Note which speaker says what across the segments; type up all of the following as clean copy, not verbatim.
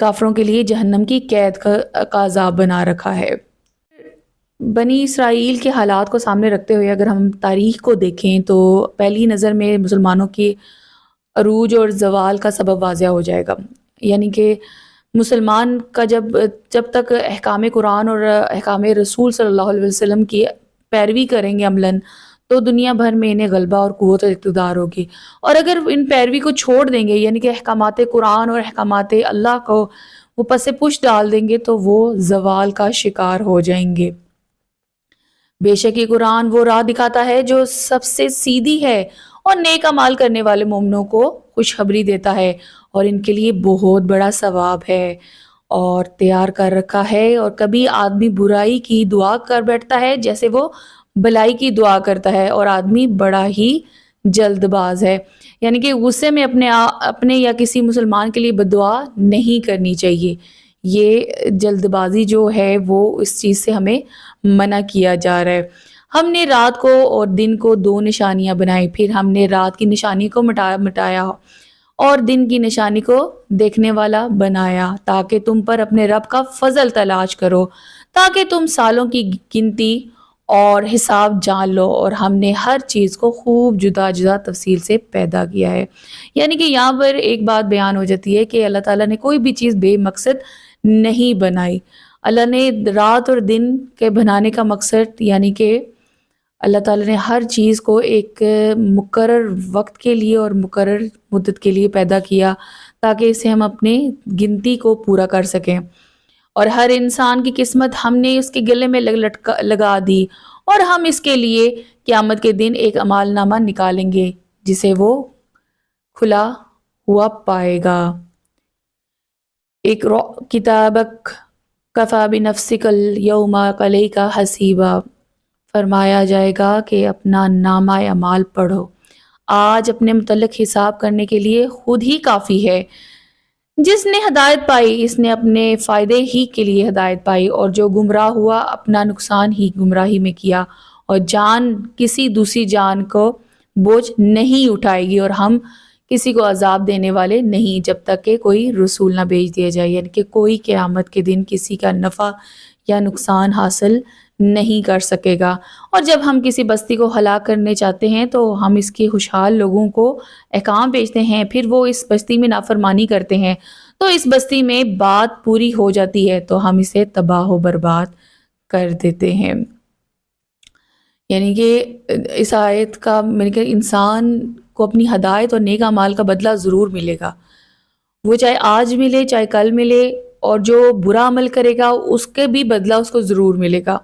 Speaker 1: کافروں کے لیے جہنم کی قید کا عذاب بنا رکھا ہے۔ بنی اسرائیل کے حالات کو سامنے رکھتے ہوئے اگر ہم تاریخ کو دیکھیں تو پہلی نظر میں مسلمانوں کی عروج اور زوال کا سبب واضح ہو جائے گا۔ یعنی کہ مسلمان کا جب تک احکام قرآن اور احکام رسول صلی اللہ علیہ وسلم کی پیروی کریں گے عملاً، تو دنیا بھر میں انہیں غلبہ اور قوت اور اقتدار ہوگی۔ اور اگر ان پیروی کو چھوڑ دیں گے، یعنی کہ احکامات قرآن اور احکامات اللہ کو وہ پس پش ڈال دیں گے، تو وہ زوال کا شکار ہو جائیں گے۔ بے شک یہ قرآن وہ راہ دکھاتا ہے جو سب سے سیدھی ہے، اور نیک اعمال کرنے والے مومنوں کو خوشخبری دیتا ہے، اور ان کے لیے بہت بڑا ثواب ہے اور تیار کر رکھا ہے۔ اور کبھی آدمی برائی کی دعا کر بیٹھتا ہے جیسے وہ بھلائی کی دعا کرتا ہے، اور آدمی بڑا ہی جلد باز ہے۔ یعنی کہ غصے میں اپنے یا کسی مسلمان کے لیے بددعا نہیں کرنی چاہیے۔ یہ جلد بازی جو ہے وہ اس چیز سے ہمیں منع کیا جا رہا ہے۔ ہم نے رات کو اور دن کو دو نشانیاں بنائی، پھر ہم نے رات کی نشانی کو مٹایا اور دن کی نشانی کو دیکھنے والا بنایا، تاکہ تم پر اپنے رب کا فضل تلاش کرو، تاکہ تم سالوں کی گنتی اور حساب جان لو، اور ہم نے ہر چیز کو خوب جدا جدا تفصیل سے پیدا کیا ہے۔ یعنی کہ یہاں پر ایک بات بیان ہو جاتی ہے کہ اللہ تعالیٰ نے کوئی بھی چیز بے مقصد نہیں بنائی۔ اللہ نے رات اور دن کے بنانے کا مقصد، یعنی کہ اللہ تعالیٰ نے ہر چیز کو ایک مقرر وقت کے لیے اور مقرر مدت کے لیے پیدا کیا، تاکہ اسے ہم اپنے گنتی کو پورا کر سکیں۔ اور ہر انسان کی قسمت ہم نے اس کے گلے میں لگا دی، اور ہم اس کے لیے قیامت کے دن ایک اعمال نامہ نکالیں گے جسے وہ کھلا ہوا پائے گا۔ اقرأ کتابک کفی بنفسک الیوم علیک حسیبا، فرمایا جائے گا کہ اپنا نامہ اعمال پڑھو، آج اپنے متعلق حساب کرنے کے لیے خود ہی کافی ہے۔ جس نے ہدایت پائی اس نے اپنے فائدے ہی کے لیے ہدایت پائی، اور جو گمراہ ہوا اپنا نقصان ہی گمراہی میں کیا، اور جان کسی دوسری جان کو بوجھ نہیں اٹھائے گی، اور ہم کسی کو عذاب دینے والے نہیں جب تک کہ کوئی رسول نہ بھیج دیا جائے۔ یعنی کہ کوئی قیامت کے دن کسی کا نفع یا نقصان حاصل نہیں کر سکے گا۔ اور جب ہم کسی بستی کو ہلاک کرنے چاہتے ہیں تو ہم اس کے خوشحال لوگوں کو احکام بھیجتے ہیں، پھر وہ اس بستی میں نافرمانی کرتے ہیں تو اس بستی میں بات پوری ہو جاتی ہے تو ہم اسے تباہ و برباد کر دیتے ہیں۔ یعنی کہ اس آیت کا میرے کہ انسان کو اپنی ہدایت اور نیک اعمال کا بدلہ ضرور ملے گا، وہ چاہے آج ملے چاہے کل ملے، اور جو برا عمل کرے گا اس کے بھی بدلہ اس کو ضرور ملے گا۔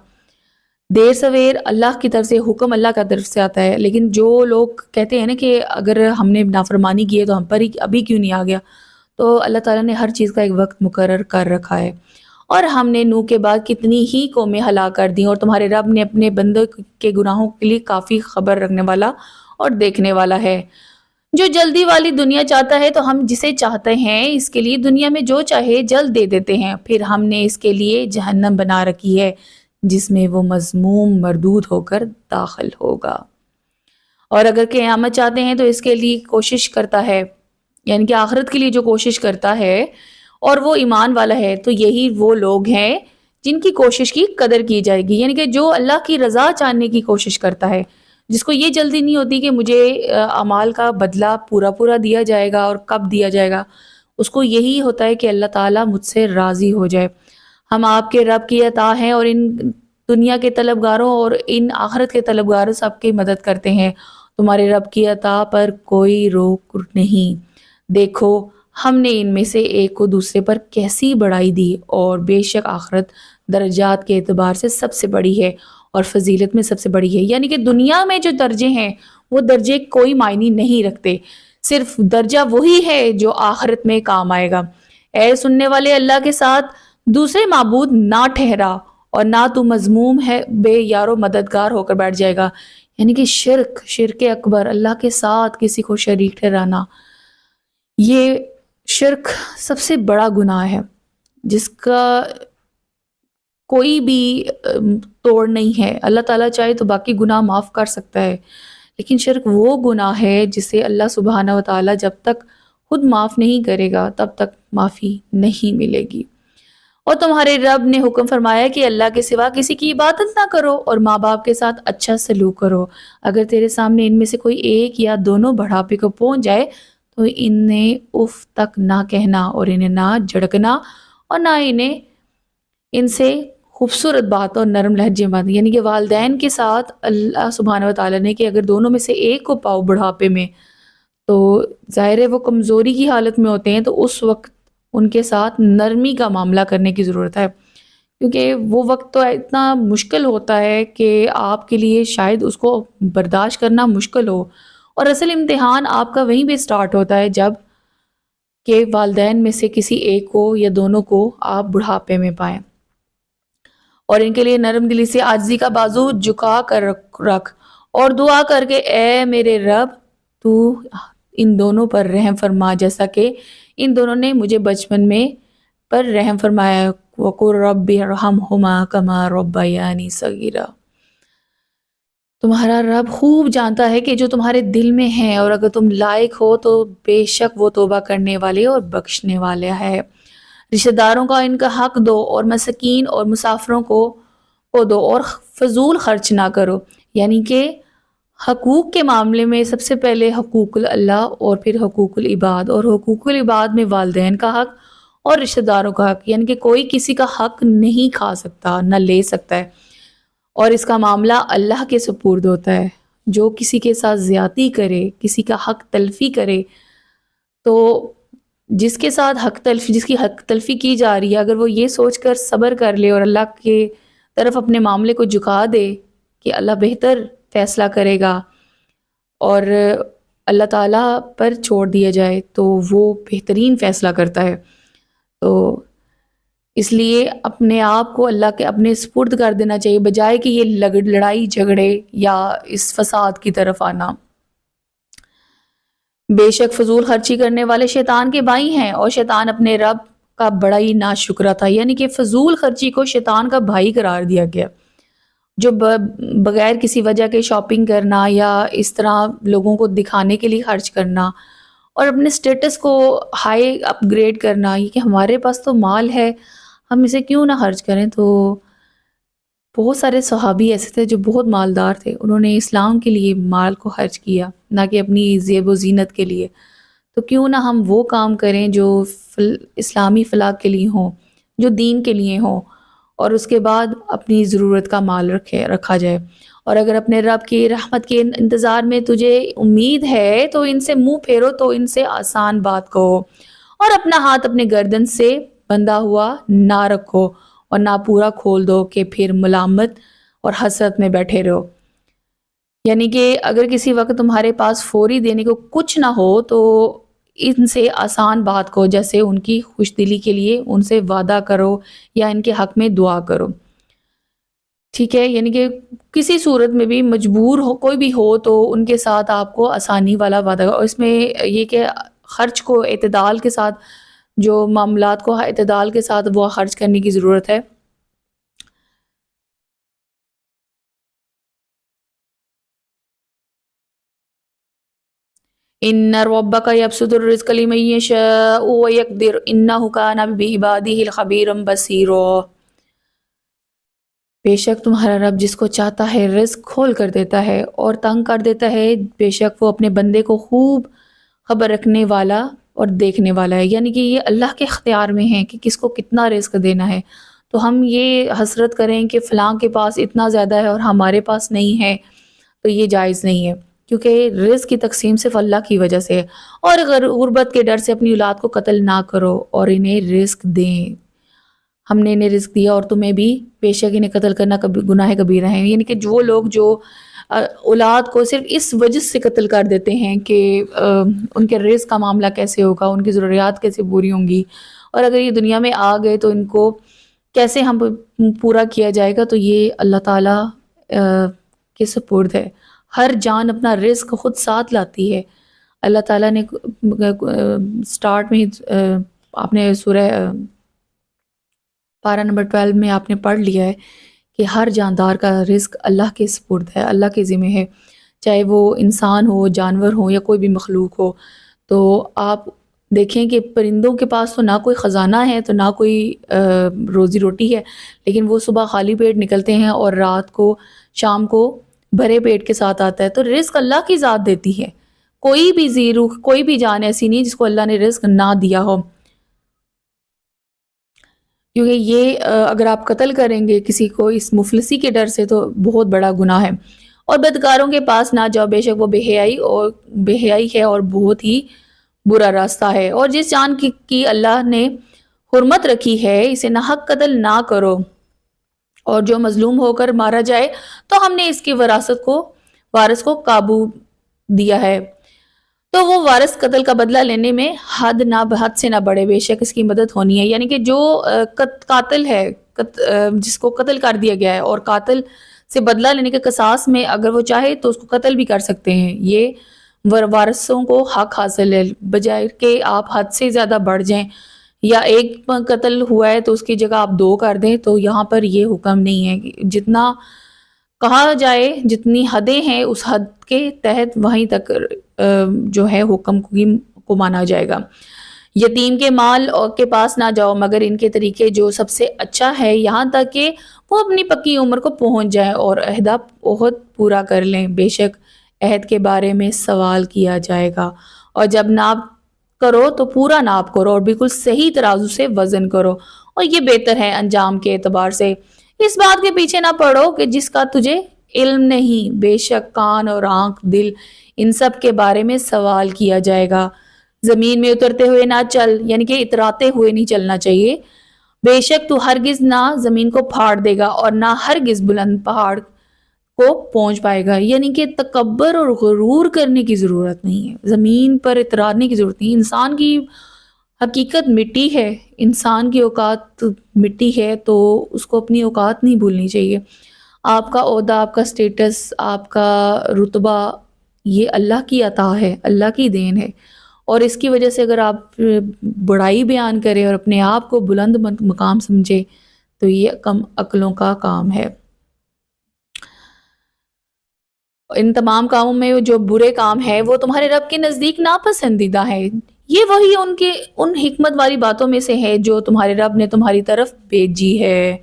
Speaker 1: دیر سویر اللہ کی طرف سے حکم اللہ کی طرف سے آتا ہے، لیکن جو لوگ کہتے ہیں نا کہ اگر ہم نے نافرمانی کی ہے تو ہم پر ہی ابھی کیوں نہیں آ گیا، تو اللہ تعالیٰ نے ہر چیز کا ایک وقت مقرر کر رکھا ہے۔ اور ہم نے نوح کے بعد کتنی ہی قومیں ہلاک کر دیں، اور تمہارے رب نے اپنے بندوں کے گناہوں کے لیے کافی خبر رکھنے والا اور دیکھنے والا ہے۔ جو جلدی والی دنیا چاہتا ہے تو ہم جسے چاہتے ہیں اس کے لیے دنیا میں جو چاہے جلد دے دیتے ہیں، پھر ہم نے اس کے لیے جہنم بنا رکھی ہے جس میں وہ مذموم مردود ہو کر داخل ہوگا۔ اور اگر قیامت چاہتے ہیں تو اس کے لیے کوشش کرتا ہے، یعنی کہ آخرت کے لیے جو کوشش کرتا ہے اور وہ ایمان والا ہے، تو یہی وہ لوگ ہیں جن کی کوشش کی قدر کی جائے گی۔ یعنی کہ جو اللہ کی رضا چاہنے کی کوشش کرتا ہے، جس کو یہ جلدی نہیں ہوتی کہ مجھے اعمال کا بدلہ پورا دیا جائے گا اور کب دیا جائے گا، اس کو یہی ہوتا ہے کہ اللہ تعالیٰ مجھ سے راضی ہو جائے۔ ہم آپ کے رب کی عطا ہیں، اور ان دنیا کے طلبگاروں اور ان آخرت کے طلبگاروں سب کی مدد کرتے ہیں، تمہارے رب کی عطا پر کوئی روک نہیں۔ دیکھو ہم نے ان میں سے ایک کو دوسرے پر کیسی بڑائی دی، اور بے شک آخرت درجات کے اعتبار سے سب سے بڑی ہے اور فضیلت میں سب سے بڑی ہے۔ یعنی کہ دنیا میں جو درجے ہیں وہ درجے کوئی معنی نہیں رکھتے، صرف درجہ وہی ہے جو آخرت میں کام آئے گا۔ اے سننے والے، اللہ کے ساتھ دوسرے معبود نہ ٹھہرا، اور نہ تو مذموم ہے بے یارو مددگار ہو کر بیٹھ جائے گا۔ یعنی کہ شرک اکبر، اللہ کے ساتھ کسی کو شریک ٹھہرانا، یہ شرک سب سے بڑا گناہ ہے جس کا کوئی بھی توڑ نہیں ہے۔ اللہ تعالیٰ چاہے تو باقی گناہ معاف کر سکتا ہے، لیکن شرک وہ گناہ ہے جسے اللہ سبحانہ و تعالیٰ جب تک خود معاف نہیں کرے گا تب تک معافی نہیں ملے گی۔ اور تمہارے رب نے حکم فرمایا کہ اللہ کے سوا کسی کی عبادت نہ کرو اور ماں باپ کے ساتھ اچھا سلوک کرو۔ اگر تیرے سامنے ان میں سے کوئی ایک یا دونوں بڑھاپے کو پہنچ جائے تو انہیں اف تک نہ کہنا اور انہیں نہ جھڑکنا اور نہ انہیں ان سے خوبصورت بات اور نرم لہجے بات، یعنی کہ والدین کے ساتھ اللہ سبحانہ و تعالیٰ نے کہ اگر دونوں میں سے ایک کو پاؤ بڑھاپے میں تو ظاہر ہے وہ کمزوری کی حالت میں ہوتے ہیں، تو اس وقت ان کے ساتھ نرمی کا معاملہ کرنے کی ضرورت ہے، کیونکہ وہ وقت تو اتنا مشکل ہوتا ہے کہ آپ کے لیے شاید اس کو برداشت کرنا مشکل ہو، اور اصل امتحان آپ کا وہیں پہ سٹارٹ ہوتا ہے جب کہ والدین میں سے کسی ایک کو یا دونوں کو آپ بڑھاپے میں پائیں، اور ان کے لیے نرم دلی سے عاجزی کا بازو جھکا کر رکھ اور دعا کر کے اے میرے رب تو ان دونوں پر رحم فرما، جیسا کہ ان دونوں نے مجھے بچپن میں پر رحم فرمایا۔ وَقُلْ رَبِّ ارْحَمْهُمَا كَمَا رَبَّيَانِي صَغِيرًا۔ تمہارا رب خوب جانتا ہے کہ جو تمہارے دل میں ہیں، اور اگر تم لائق ہو تو بے شک وہ توبہ کرنے والے اور بخشنے والا ہے۔ رشتہ داروں کا ان کا حق دو اور مساکین اور مسافروں کو دو اور فضول خرچ نہ کرو، یعنی کہ حقوق کے معاملے میں سب سے پہلے حقوق اللہ اور پھر حقوق العباد، اور حقوق العباد میں والدین کا حق اور رشتہ داروں کا حق، یعنی کہ کوئی کسی کا حق نہیں کھا سکتا نہ لے سکتا ہے، اور اس کا معاملہ اللہ کے سپرد ہوتا ہے۔ جو کسی کے ساتھ زیادتی کرے، کسی کا حق تلفی کرے، تو جس کے ساتھ جس کی حق تلفی کی جا رہی ہے، اگر وہ یہ سوچ کر صبر کر لے اور اللہ کے طرف اپنے معاملے کو جھکا دے کہ اللہ بہتر فیصلہ کرے گا اور اللہ تعالیٰ پر چھوڑ دیا جائے تو وہ بہترین فیصلہ کرتا ہے، تو اس لیے اپنے آپ کو اللہ کے اپنے سپرد کر دینا چاہیے، بجائے کہ یہ لڑائی جھگڑے یا اس فساد کی طرف آنا۔ بے شک فضول خرچی کرنے والے شیطان کے بھائی ہیں، اور شیطان اپنے رب کا بڑا ہی ناشکرا تھا، یعنی کہ فضول خرچی کو شیطان کا بھائی قرار دیا گیا، جو بغیر کسی وجہ کے شاپنگ کرنا یا اس طرح لوگوں کو دکھانے کے لیے خرچ کرنا اور اپنے سٹیٹس کو ہائی اپ گریڈ کرنا، یہ کہ ہمارے پاس تو مال ہے ہم اسے کیوں نہ خرچ کریں۔ تو بہت سارے صحابی ایسے تھے جو بہت مالدار تھے، انہوں نے اسلام کے لیے مال کو خرچ کیا، نہ کہ اپنی زیب و زینت کے لیے، تو کیوں نہ ہم وہ کام کریں جو اسلامی فلاح کے لیے ہوں، جو دین کے لیے ہوں، اور اس کے بعد اپنی ضرورت کا مال رکھا جائے۔ اور اگر اپنے رب کی رحمت کے انتظار میں تجھے امید ہے تو ان سے منہ پھیرو، تو ان سے آسان بات کہو، اور اپنا ہاتھ اپنے گردن سے بندھا ہوا نہ رکھو اور نہ پورا کھول دو کہ پھر ملامت اور حسرت میں بیٹھے رہو۔ یعنی کہ اگر کسی وقت تمہارے پاس فوری دینے کو کچھ نہ ہو تو ان سے آسان بات کو، جیسے ان کی خوش دلی کے لیے ان سے وعدہ کرو یا ان کے حق میں دعا کرو، ٹھیک ہے؟ یعنی کہ کسی صورت میں بھی مجبور ہو کوئی بھی ہو تو ان کے ساتھ آپ کو آسانی والا وعدہ کرو، اور اس میں یہ کہ خرچ کو اعتدال کے ساتھ، جو معاملات کو اعتدال کے ساتھ وہ خرچ کرنے کی ضرورت ہے۔ ان ربک یبسط الرزق لمن یشاء ویقدر انہ کان بعبادہ خبیرا بصیرا۔ بے شک تمہارا رب جس کو چاہتا ہے رزق کھول کر دیتا ہے اور تنگ کر دیتا ہے، بے شک وہ اپنے بندے کو خوب خبر رکھنے والا اور دیکھنے والا ہے، یعنی کہ یہ اللہ کے اختیار میں ہے کہ کس کو کتنا رزق دینا ہے۔ تو ہم یہ حسرت کریں کہ فلاں کے پاس اتنا زیادہ ہے اور ہمارے پاس نہیں ہے، تو یہ جائز نہیں ہے، کیونکہ رزق کی تقسیم صرف اللہ کی وجہ سے ہے۔ اور اگر غربت کے ڈر سے اپنی اولاد کو قتل نہ کرو اور انہیں رزق دیں، ہم نے انہیں رزق دیا اور تمہیں بھی، بے شک انہیں قتل کرنا گناہ کبیرہ ہے۔ یعنی کہ جو لوگ جو اولاد کو صرف اس وجہ سے قتل کر دیتے ہیں کہ ان کے رزق کا معاملہ کیسے ہوگا، ان کی ضروریات کیسے پوری ہوں گی، اور اگر یہ دنیا میں آ گئے تو ان کو کیسے ہم پورا کیا جائے گا، تو یہ اللہ تعالیٰ کے سپرد ہے۔ ہر جان اپنا رزق خود ساتھ لاتی ہے۔ اللہ تعالیٰ نے سٹارٹ میں آپ نے سورہ پارہ نمبر 12 میں آپ نے پڑھ لیا ہے کہ ہر جاندار کا رزق اللہ کے سپرد ہے، اللہ کے ذمہ ہے، چاہے وہ انسان ہو، جانور ہو یا کوئی بھی مخلوق ہو۔ تو آپ دیکھیں کہ پرندوں کے پاس تو نہ کوئی خزانہ ہے تو نہ کوئی روزی روٹی ہے، لیکن وہ صبح خالی پیٹ نکلتے ہیں اور رات کو شام کو بھرے پیٹ کے ساتھ آتا ہے۔ تو رزق اللہ کی ذات دیتی ہے، کوئی بھی ذی روح، کوئی بھی جان ایسی نہیں جس کو اللہ نے رزق نہ دیا ہو، کیونکہ یہ اگر آپ قتل کریں گے کسی کو اس مفلسی کے ڈر سے تو بہت بڑا گناہ ہے۔ اور بدکاروں کے پاس نہ جاؤ، بے شک وہ بے حیائی ہے اور بہت ہی برا راستہ ہے۔ اور جس جان کی اللہ نے حرمت رکھی ہے اسے ناحق قتل نہ کرو، اور جو مظلوم ہو کر مارا جائے تو ہم نے اس کی وارث کو قابو دیا ہے، تو وہ وارث قتل کا بدلہ لینے میں حد سے نہ بڑھے، بے شک اس کی مدد ہونی ہے۔ یعنی کہ جو قاتل ہے، جس کو قتل کر دیا گیا ہے، اور قاتل سے بدلہ لینے کے قصاص میں اگر وہ چاہے تو اس کو قتل بھی کر سکتے ہیں، یہ وارثوں کو حق حاصل ہے، بجائے کہ آپ حد سے زیادہ بڑھ جائیں یا ایک قتل ہوا ہے تو اس کی جگہ آپ 2 کر دیں، تو یہاں پر یہ حکم نہیں ہے کہ جتنا کہا جائے، جتنی حدیں ہیں اس حد کے تحت وہیں تک جو ہے حکم کو مانا جائے گا۔ یتیم کے مال کے پاس نہ جاؤ مگر ان کے طریقے جو سب سے اچھا ہے، یہاں تک کہ وہ اپنی پکی عمر کو پہنچ جائیں اور عہدہ عہد پورا کر لیں، بے شک عہد کے بارے میں سوال کیا جائے گا۔ اور جب ناپ کرو تو پورا ناپ کرو اور بالکل صحیح ترازو سے وزن کرو، اور یہ بہتر ہے انجام کے اعتبار سے۔ اس بات کے پیچھے نہ پڑو کہ جس کا تجھے علم نہیں، بے شک کان اور آنکھ، دل، ان سب کے بارے میں سوال کیا جائے گا۔ زمین میں اترتے ہوئے نہ چل، یعنی کہ اتراتے ہوئے نہیں چلنا چاہیے، بے شک تو ہرگز نہ زمین کو پھاڑ دے گا اور نہ ہرگز بلند پہاڑ کو پہنچ پائے گا۔ یعنی کہ تکبر اور غرور کرنے کی ضرورت نہیں ہے، زمین پر اترانے کی ضرورت نہیں۔ انسان کی حقیقت مٹی ہے، انسان کی اوقات مٹی ہے، تو اس کو اپنی اوقات نہیں بھولنی چاہیے۔ آپ کا عہدہ، آپ کا سٹیٹس، آپ کا رتبہ، یہ اللہ کی عطا ہے، اللہ کی دین ہے، اور اس کی وجہ سے اگر آپ بڑائی بیان کریں اور اپنے آپ کو بلند مقام سمجھے تو یہ کم عقلوں کا کام ہے۔ ان تمام کاموں میں جو برے کام ہے وہ تمہارے رب کے نزدیک ناپسندیدہ ہے، یہ وہی ان حکمت والی باتوں میں سے ہے جو تمہارے رب نے تمہاری طرف بھیجی ہے۔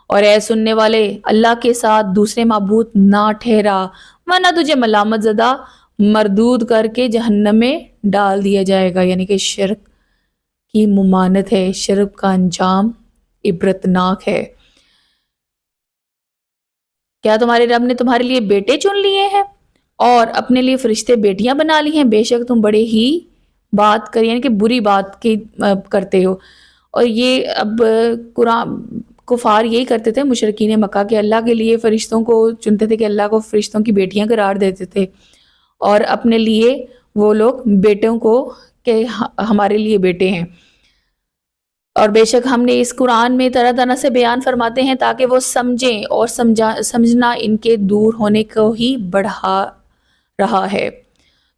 Speaker 1: اور اے سننے والے، اللہ کے ساتھ دوسرے معبود نہ ٹھہرا ورنہ تجھے ملامت زدہ مردود کر کے جہنم میں ڈال دیا جائے گا۔ یعنی کہ شرک کی ممانت ہے، شرک کا انجام عبرتناک ہے۔ کیا تمہارے رب نے تمہارے لیے بیٹے چن لیے ہیں اور اپنے لیے فرشتے بیٹیاں بنا لی ہیں؟ بے شک تم بڑے ہی بات کر، یعنی کہ بری بات کی کرتے ہو۔ اور یہ اب قرآن کفار یہی کرتے تھے، مشرکین مکہ کے اللہ کے لیے فرشتوں کو چنتے تھے کہ اللہ کو فرشتوں کی بیٹیاں قرار دیتے تھے، اور اپنے لیے وہ لوگ بیٹوں کو کہ ہمارے لیے بیٹے ہیں۔ اور بے شک ہم نے اس قرآن میں طرح طرح سے بیان فرماتے ہیں تاکہ وہ سمجھیں، اور سمجھنا ان کے دور ہونے کو ہی بڑھا رہا ہے۔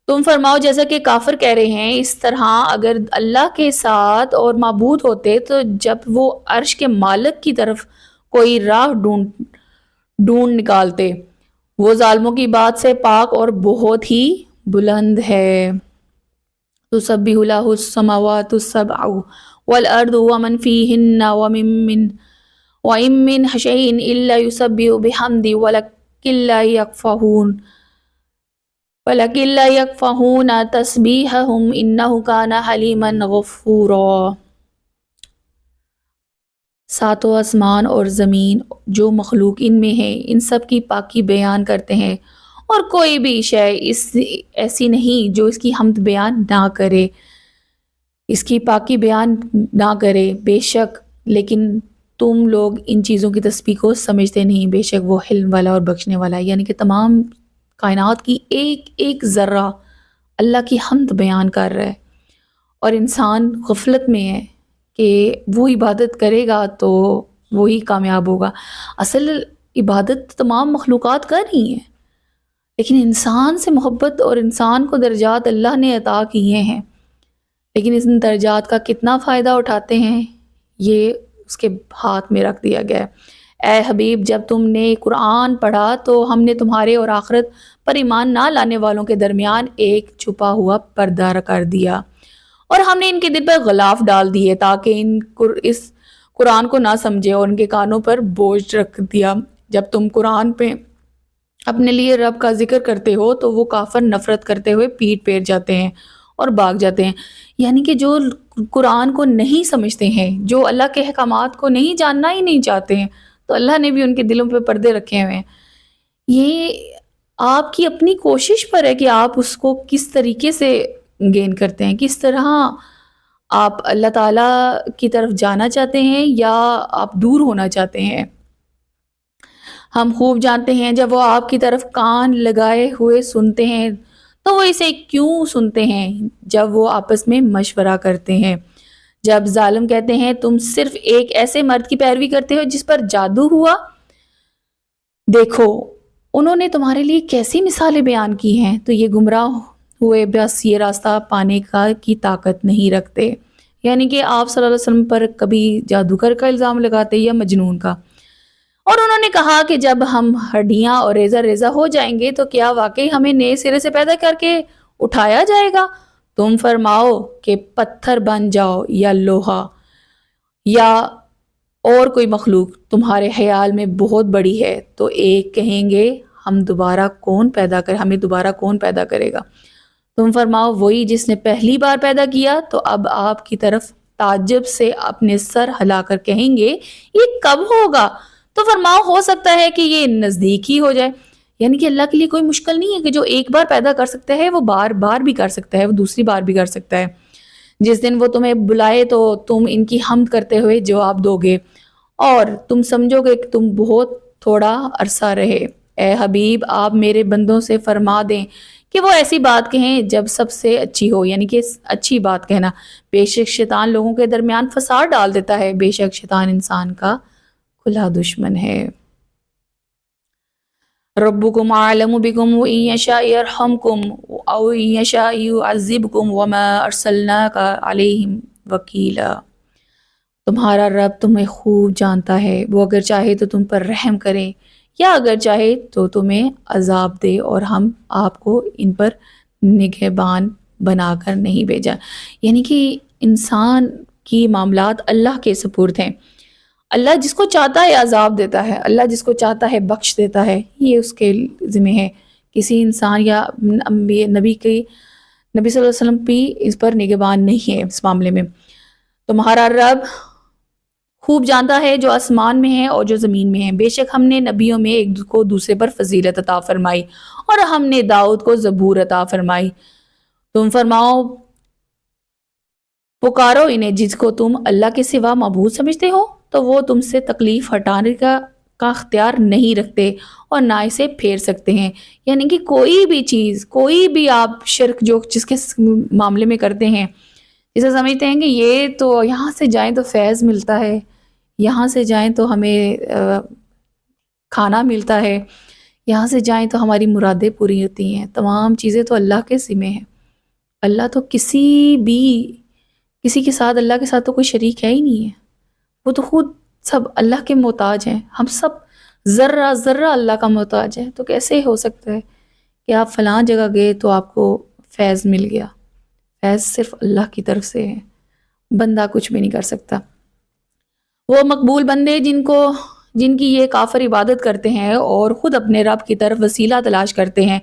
Speaker 1: تم فرماؤ جیسا کہ کافر کہہ رہے ہیں، اس طرح اگر اللہ کے ساتھ اور معبود ہوتے تو جب وہ عرش کے مالک کی طرف کوئی راہ ڈھونڈ نکالتے، وہ ظالموں کی بات سے پاک اور بہت ہی بلند ہے۔ تسبح لہ السماوات السبع والارض ومن فیہن وإن من شیء الا یسبح بحمدہ ولکن لا یفقہون تسبیحہم انہ کان حلیما غفورا۔ ساتوں آسمان اور زمین جو مخلوق ان میں ہے ان سب کی پاکی بیان کرتے ہیں، اور کوئی بھی شے ایسی نہیں جو اس کی حمد بیان نہ کرے، اس کی پاکی بیان نہ کرے، بے شک لیکن تم لوگ ان چیزوں کی تسبیح کو سمجھتے نہیں، بے شک وہ حلم والا اور بخشنے والا ہے۔ یعنی کہ تمام کائنات کی ایک ایک ذرہ اللہ کی حمد بیان کر رہا ہے، اور انسان غفلت میں ہے کہ وہ عبادت کرے گا تو وہی کامیاب ہوگا۔ اصل عبادت تمام مخلوقات کر رہی ہیں، لیکن انسان سے محبت اور انسان کو درجات اللہ نے عطا کیے ہیں، لیکن اس درجات کا کتنا فائدہ اٹھاتے ہیں یہ اس کے ہاتھ میں رکھ دیا گیا ہے۔ اے حبیب، جب تم نے قرآن پڑھا تو ہم نے تمہارے اور آخرت پر ایمان نہ لانے والوں کے درمیان ایک چھپا ہوا پردہ کر دیا، اور ہم نے ان کے دل پر غلاف ڈال دیے تاکہ اس قرآن کو نہ سمجھے، اور ان کے کانوں پر بوجھ رکھ دیا۔ جب تم قرآن پہ اپنے لیے رب کا ذکر کرتے ہو تو وہ کافر نفرت کرتے ہوئے پیٹ پھیر جاتے ہیں اور بھاگ جاتے ہیں۔ یعنی کہ جو قرآن کو نہیں سمجھتے ہیں، جو اللہ کے احکامات کو نہیں جاننا ہی نہیں چاہتے ہیں، تو اللہ نے بھی ان کے دلوں پہ پردے رکھے ہوئے ہیں۔ یہ آپ کی اپنی کوشش پر ہے کہ آپ اس کو کس طریقے سے گین کرتے ہیں، کس طرح آپ اللہ تعالیٰ کی طرف جانا چاہتے ہیں یا آپ دور ہونا چاہتے ہیں۔ ہم خوب جانتے ہیں جب وہ آپ کی طرف کان لگائے ہوئے سنتے ہیں تو وہ اسے کیوں سنتے ہیں جب وہ آپس میں مشورہ کرتے ہیں۔ جب ظالم کہتے ہیں تم صرف ایک ایسے مرد کی پیروی کرتے ہو جس پر جادو ہوا، دیکھو انہوں نے تمہارے لیے کیسی مثالیں بیان کی ہیں، تو یہ گمراہ ہوئے بس یہ راستہ پانے کی طاقت نہیں رکھتے۔ یعنی کہ آپ صلی اللہ علیہ وسلم پر کبھی جادوگر کا الزام لگاتے یا مجنون کا۔ اور انہوں نے کہا کہ جب ہم ہڈیاں اور ریزہ ریزہ ہو جائیں گے تو کیا واقعی ہمیں نئے سرے سے پیدا کر کے اٹھایا جائے گا؟ تم فرماؤ کہ پتھر بن جاؤ یا لوہا یا اور کوئی مخلوق تمہارے خیال میں بہت بڑی ہے، تو ایک کہیں گے ہمیں دوبارہ کون پیدا کرے گا؟ تم فرماؤ وہی جس نے پہلی بار پیدا کیا، تو اب آپ کی طرف تعجب سے اپنے سر ہلا کر کہیں گے یہ کب ہوگا؟ تو فرماؤ ہو سکتا ہے کہ یہ نزدیک ہی ہو جائے۔ یعنی کہ اللہ کے لیے کوئی مشکل نہیں ہے کہ جو ایک بار پیدا کر سکتا ہے وہ بار بار بھی کر سکتا ہے، وہ دوسری بار بھی کر سکتا ہے۔ جس دن وہ تمہیں بلائے تو تم ان کی حمد کرتے ہوئے جواب دو گے اور تم سمجھو گے کہ تم بہت تھوڑا عرصہ رہے۔ اے حبیب آپ میرے بندوں سے فرما دیں کہ وہ ایسی بات کہیں جب سب سے اچھی ہو، یعنی کہ اچھی بات کہنا۔ بے شک شیطان لوگوں کے درمیان فساد ڈال دیتا ہے، بے شک شیطان انسان کا کھلا دشمن ہے۔ ربکم اعلم بکم ان یشاء یرحمکم او ان یشاء یعذبکم وما ارسلناک علیہم وکیلا۔ تمہارا رب تمہیں خوب جانتا ہے، وہ اگر چاہے تو تم پر رحم کرے یا اگر چاہے تو تمہیں عذاب دے، اور ہم آپ کو ان پر نگہبان بنا کر نہیں بھیجا۔ یعنی کہ انسان کی معاملات اللہ کے سپرد ہیں۔ اللہ جس کو چاہتا ہے عذاب دیتا ہے، اللہ جس کو چاہتا ہے بخش دیتا ہے، یہ اس کے ذمہ ہے۔ کسی انسان یا نبی صلی اللہ علیہ وسلم بھی اس پر نگہبان نہیں ہے اس معاملے میں۔ تمہارا رب خوب جانتا ہے جو آسمان میں ہے اور جو زمین میں ہے۔ بے شک ہم نے نبیوں میں ایک کو دوسرے پر فضیلت عطا فرمائی اور ہم نے داؤد کو زبور عطا فرمائی۔ تم فرماؤ پکارو انہیں جس کو تم اللہ کے سوا معبود سمجھتے ہو، تو وہ تم سے تکلیف ہٹانے کا اختیار نہیں رکھتے اور نہ اسے پھیر سکتے ہیں۔ یعنی کہ کوئی بھی چیز، کوئی بھی آپ شرک جو جس کے معاملے میں کرتے ہیں، جسے سمجھتے ہیں کہ یہ تو یہاں سے جائیں تو فیض ملتا ہے، یہاں سے جائیں تو ہمیں کھانا ملتا ہے، یہاں سے جائیں تو ہماری مرادیں پوری ہوتی ہیں، تمام چیزیں تو اللہ کے ذمہ ہیں۔ اللہ تو کسی کے ساتھ، اللہ کے ساتھ تو کوئی شریک ہے ہی نہیں ہے، وہ تو خود سب اللہ کے محتاج ہیں۔ ہم سب ذرہ ذرہ اللہ کا محتاج ہے، تو کیسے ہو سکتا ہے کہ آپ فلاں جگہ گئے تو آپ کو فیض مل گیا؟ فیض صرف اللہ کی طرف سے ہے، بندہ کچھ بھی نہیں کر سکتا۔ وہ مقبول بندے جن کی یہ کافر عبادت کرتے ہیں اور خود اپنے رب کی طرف وسیلہ تلاش کرتے ہیں،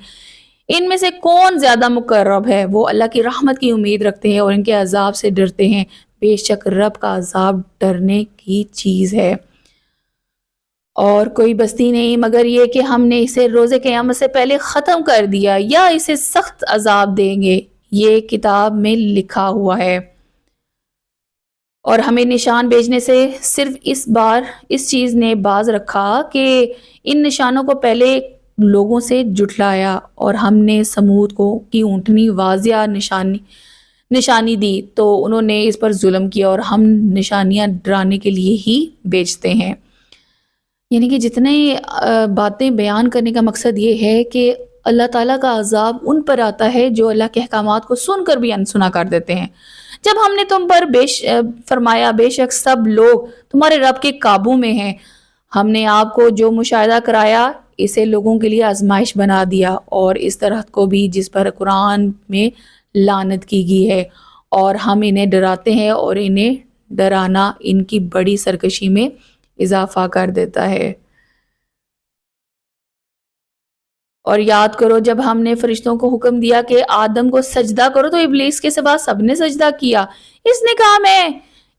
Speaker 1: ان میں سے کون زیادہ مقرب ہے؟ وہ اللہ کی رحمت کی امید رکھتے ہیں اور ان کے عذاب سے ڈرتے ہیں۔ بے شک رب کا عذاب ڈرنے کی چیز ہے، اور کوئی بستی نہیں مگر یہ کہ ہم نے اسے روز قیامت سے پہلے ختم کر دیا یا اسے سخت عذاب دیں گے، یہ کتاب میں لکھا ہوا ہے۔ اور ہمیں نشان بھیجنے سے صرف اس چیز نے باز رکھا کہ ان نشانوں کو پہلے لوگوں سے جھٹلایا، اور ہم نے سمود کی اونٹنی واضح نشانی دی تو انہوں نے اس پر ظلم کیا، اور ہم نشانیاں ڈرانے کے لیے ہی بیچتے ہیں۔ یعنی کہ جتنے باتیں بیان کرنے کا مقصد یہ ہے کہ اللہ تعالیٰ کا عذاب ان پر آتا ہے جو اللہ کے احکامات کو سن کر بھی انسنا کر دیتے ہیں۔ جب ہم نے تم پر فرمایا بے شک سب لوگ تمہارے رب کے قابو میں ہیں، ہم نے آپ کو جو مشاہدہ کرایا اسے لوگوں کے لیے آزمائش بنا دیا، اور اس درخت کو بھی جس پر قرآن میں لعنت کی گئی ہے، اور ہم انہیں ڈراتے ہیں اور انہیں ڈرانا ان کی بڑی سرکشی میں اضافہ کر دیتا ہے۔ اور یاد کرو جب ہم نے فرشتوں کو حکم دیا کہ آدم کو سجدہ کرو تو ابلیس کے سوا سب نے سجدہ کیا۔ اس نے کہا میں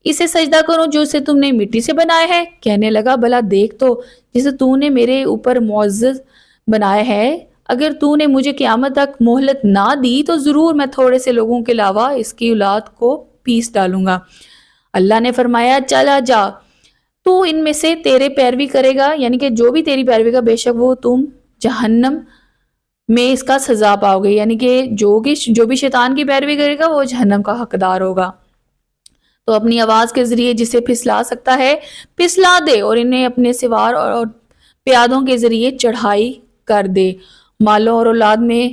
Speaker 1: اسے سجدہ کروں جو اسے تم نے مٹی سے بنایا ہے؟ کہنے لگا بھلا دیکھ تو جسے تو نے میرے اوپر معزز بنایا ہے، اگر تو نے مجھے قیامت تک مہلت نہ دی تو ضرور میں تھوڑے سے لوگوں کے علاوہ اس کی اولاد کو پیس ڈالوں گا۔ اللہ نے فرمایا چلا جا، تو ان میں سے تیرے پیروی کرے گا، یعنی کہ جو بھی تیری پیروی کا بے شک وہ تم جہنم میں اس کا سزا پاؤ گے، یعنی کہ جو بھی شیطان کی پیروی کرے گا وہ جہنم کا حقدار ہوگا۔ تو اپنی آواز کے ذریعے جسے پھسلا سکتا ہے پھسلا دے، اور انہیں اپنے سوار اور پیادوں کے ذریعے چڑھائی کر دے۔ مالوں اور اولاد میں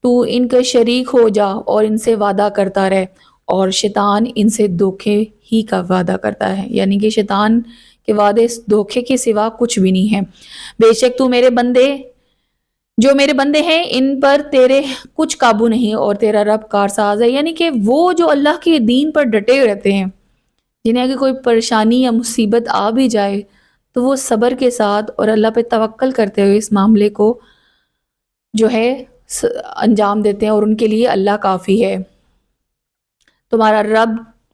Speaker 1: تو ان کے شریک ہو جا اور ان سے وعدہ کرتا رہ، اور شیطان ان سے دھوکے ہی کا وعدہ کرتا ہے، یعنی کہ شیطان کے وعدے اس دھوکے کے سوا کچھ بھی نہیں ہے۔ بے شک تو جو میرے بندے ہیں ان پر تیرے کچھ قابو نہیں، اور تیرا رب کارساز ہے، یعنی کہ وہ جو اللہ کے دین پر ڈٹے رہتے ہیں، جنہیں اگر کوئی پریشانی یا مصیبت آ بھی جائے تو وہ صبر کے ساتھ اور اللہ پہ توکل کرتے ہوئے اس معاملے کو جو ہے انجام دیتے ہیں، اور ان کے لیے اللہ کافی ہے۔ تمہارا رب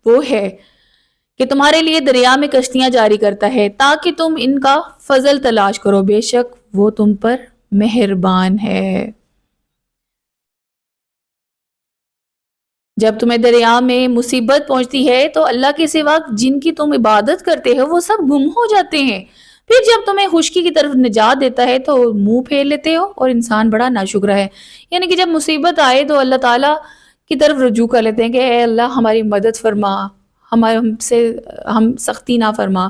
Speaker 1: وہ ہے کہ تمہارے لیے دریا میں کشتیاں جاری کرتا ہے تاکہ تم ان کا فضل تلاش کرو، بے شک وہ تم پر مہربان ہے۔ جب تمہیں دریا میں مصیبت پہنچتی ہے تو اللہ کے سوا جن کی تم عبادت کرتے ہو وہ سب گم ہو جاتے ہیں، پھر جب تمہیں خشکی کی طرف نجات دیتا ہے تو منہ پھیر لیتے ہو، اور انسان بڑا ناشکرا ہے۔ یعنی کہ جب مصیبت آئے تو اللہ تعالیٰ کی طرف رجوع کر لیتے ہیں کہ اے اللہ ہماری مدد فرما، ہم سختی نہ فرما۔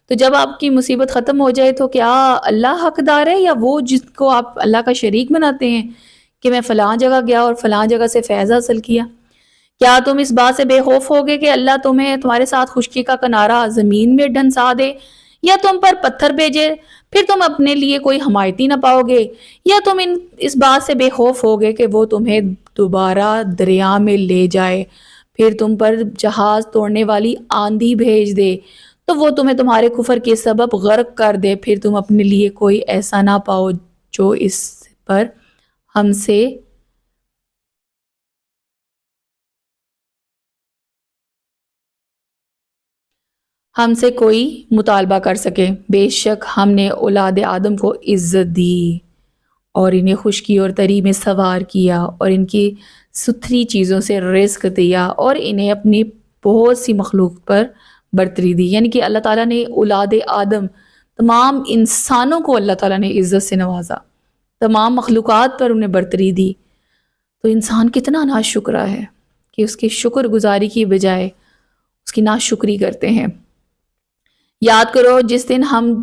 Speaker 1: تو جب آپ کی مصیبت ختم ہو جائے تو کیا اللہ حقدار ہے، یا وہ جس کو آپ اللہ کا شریک بناتے ہیں کہ میں فلاں جگہ گیا اور فلاں جگہ سے فیض حاصل کیا؟ کیا تم اس بات سے بے خوف ہوگے کہ اللہ تمہارے ساتھ خشکی کا کنارہ زمین میں ڈھنسا دے، یا تم پر پتھر بھیجے پھر تم اپنے لیے کوئی حمایتی نہ پاؤ گے؟ یا تم اس بات سے بے خوف ہوگے کہ وہ تمہیں دوبارہ دریا میں لے جائے، پھر تم پر جہاز توڑنے والی آندھی بھیج دے تو وہ تمہیں تمہارے کفر کے سبب غرق کر دے، پھر تم اپنے لیے کوئی ایسا نہ پاؤ جو اس پر ہم سے کوئی مطالبہ کر سکے۔ بے شک ہم نے اولاد آدم کو عزت دی اور انہیں خشکی اور تری میں سوار کیا، اور ان کی ستھری چیزوں سے رزق دیا، اور انہیں اپنی بہت سی مخلوق پر برتری دی۔ یعنی کہ اللہ تعالیٰ نے اولاد آدم تمام انسانوں کو اللہ تعالیٰ نے عزت سے نوازا، تمام مخلوقات پر انہیں برتری دی۔ تو انسان کتنا ناشکرا ہے کہ اس کی شکر گزاری کی بجائے اس کی ناشکری کرتے ہیں۔ یاد کرو جس دن ہم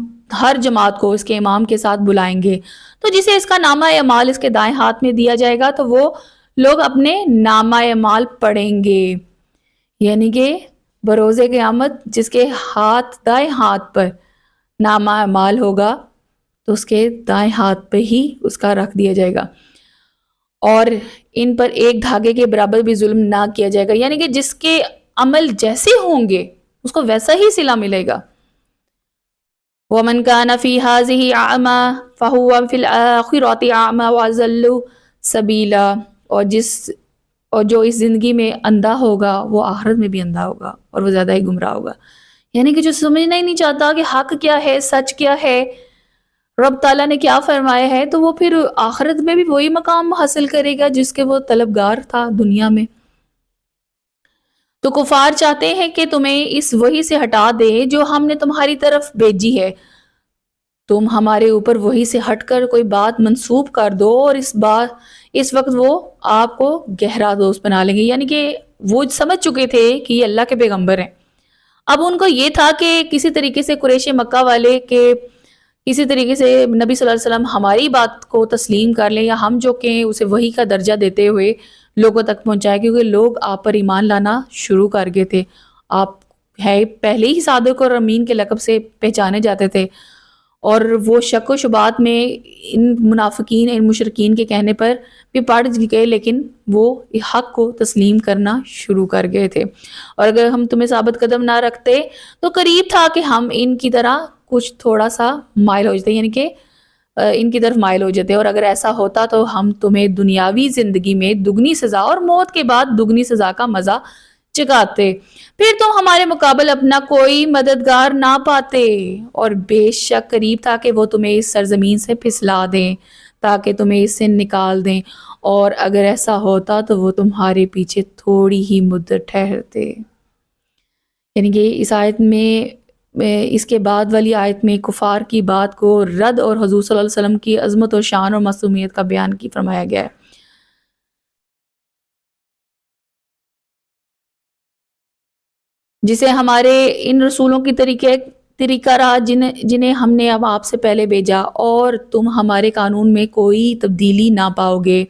Speaker 1: ہر جماعت کو اس کے امام کے ساتھ بلائیں گے تو جسے اس کا نامہ اعمال اس کے دائیں ہاتھ میں دیا جائے گا تو وہ لوگ اپنے نامہ اعمال پڑھیں گے، یعنی کہ بروز قیامت جس کے دائیں ہاتھ پر نامہ اعمال ہوگا تو اس کے دائیں ہاتھ پہ ہی اس کا رکھ دیا جائے گا، اور ان پر ایک دھاگے کے برابر بھی ظلم نہ کیا جائے گا، یعنی کہ جس کے عمل جیسے ہوں گے اس کو ویسا ہی صلہ ملے گا۔ وَمَنْ كَانَ فِي هَٰذِهِ أَعْمَىٰ فَهُوَ فِي الْآخِرَةِ أَعْمَىٰ وَأَضَلُّ سَبِيلًا، اور جو اس زندگی میں اندھا ہوگا وہ آخرت میں بھی اندھا ہوگا اور وہ زیادہ ہی گمراہ ہوگا۔ یعنی کہ جو سمجھنا ہی نہیں چاہتا کہ حق کیا ہے، سچ کیا ہے، رب تعالیٰ نے کیا فرمایا ہے، تو وہ پھر آخرت میں بھی وہی مقام حاصل کرے گا جس کے وہ طلبگار تھا دنیا میں۔ تو کفار چاہتے ہیں کہ تمہیں اس وحی سے ہٹا دے جو ہم نے تمہاری طرف بھیجی ہے، تم ہمارے اوپر وحی سے ہٹ کر کوئی بات منسوب کر دو، اور اس وقت وہ آپ کو گہرا دوست بنا لیں گے، یعنی کہ وہ سمجھ چکے تھے کہ یہ اللہ کے پیغمبر ہیں۔ اب ان کو یہ تھا کہ کسی طریقے سے قریش مکہ والے کہ کسی طریقے سے نبی صلی اللہ علیہ وسلم ہماری بات کو تسلیم کر لیں، یا ہم جو کہیں اسے وحی کا درجہ دیتے ہوئے لوگوں تک پہنچائے، کیونکہ لوگ آپ پر ایمان لانا شروع کر گئے تھے، آپ ہے پہلے ہی صادق اور امین کے لقب سے پہچانے جاتے تھے، اور وہ شک و شبہات میں ان منافقین ان مشرکین کے کہنے پر بھی پڑ گئے، لیکن وہ حق کو تسلیم کرنا شروع کر گئے تھے۔ اور اگر ہم تمہیں ثابت قدم نہ رکھتے تو قریب تھا کہ ہم ان کی طرح کچھ تھوڑا سا مائل ہو جاتے، یعنی کہ ان کی طرف مائل ہو جاتے، اور اگر ایسا ہوتا تو ہم تمہیں دنیاوی زندگی میں دگنی سزا اور موت کے بعد دگنی سزا کا مزہ چکاتے، پھر تم ہمارے مقابل اپنا کوئی مددگار نہ پاتے، اور بے شک قریب تھا کہ وہ تمہیں اس سرزمین سے پھسلا دیں تاکہ تمہیں اس سے نکال دیں، اور اگر ایسا ہوتا تو وہ تمہارے پیچھے تھوڑی ہی مدت ٹھہرتے۔ یعنی کہ اس آیت میں اس کے بعد والی آیت میں کفار کی بات کو رد اور حضور صلی اللہ علیہ وسلم کی عظمت اور شان اور معصومیت کا بیان کی فرمایا گیا ہے۔ جسے ہمارے ان رسولوں کی طریقہ رہا جنہیں ہم نے اب آپ سے پہلے بھیجا، اور تم ہمارے قانون میں کوئی تبدیلی نہ پاؤ گے۔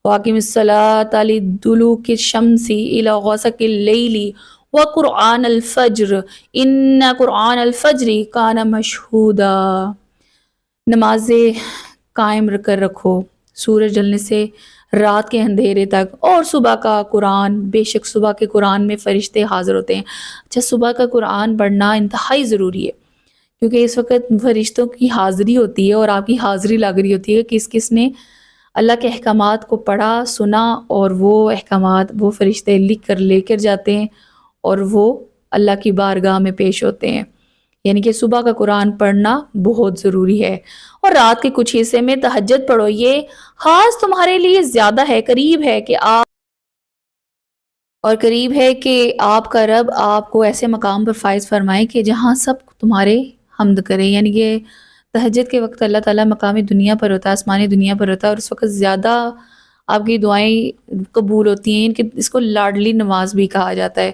Speaker 1: وَأَقِمِ الصَّلَاةَ لِدُلُوكِ الشَّمْسِ إِلَىٰ غَسَقِ اللَّيْلِ وَقُرْآنَ الْفَجْرِ إِنَّ قُرْآنَ الْفَجْرِ كَانَ مَشْهُودًا۔ نمازیں قائم کر رکھو سورج ڈلنے سے رات کے اندھیرے تک، اور صبح کا قرآن، بے شک صبح کے قرآن میں فرشتے حاضر ہوتے ہیں۔ اچھا، صبح کا قرآن پڑھنا انتہائی ضروری ہے، کیونکہ اس وقت فرشتوں کی حاضری ہوتی ہے اور آپ کی حاضری لگ رہی ہوتی ہے کہ کس نے اللہ کے احکامات کو پڑھا سنا، اور وہ احکامات وہ فرشتے لکھ کر لے کر جاتے ہیں اور وہ اللہ کی بارگاہ میں پیش ہوتے ہیں۔ یعنی کہ صبح کا قرآن پڑھنا بہت ضروری ہے، اور رات کے کچھ حصے میں تہجد پڑھو، یہ خاص تمہارے لیے زیادہ ہے، قریب ہے کہ آپ کا رب آپ کو ایسے مقام پر فائز فرمائے کہ جہاں سب تمہارے حمد کریں۔ یعنی کہ تہجد کے وقت اللہ تعالیٰ مقامی دنیا پر ہوتا ہے، آسمانی دنیا پر ہوتا ہے، اور اس وقت زیادہ آپ کی دعائیں قبول ہوتی ہیں، اس کو لاڈلی نماز بھی کہا جاتا ہے۔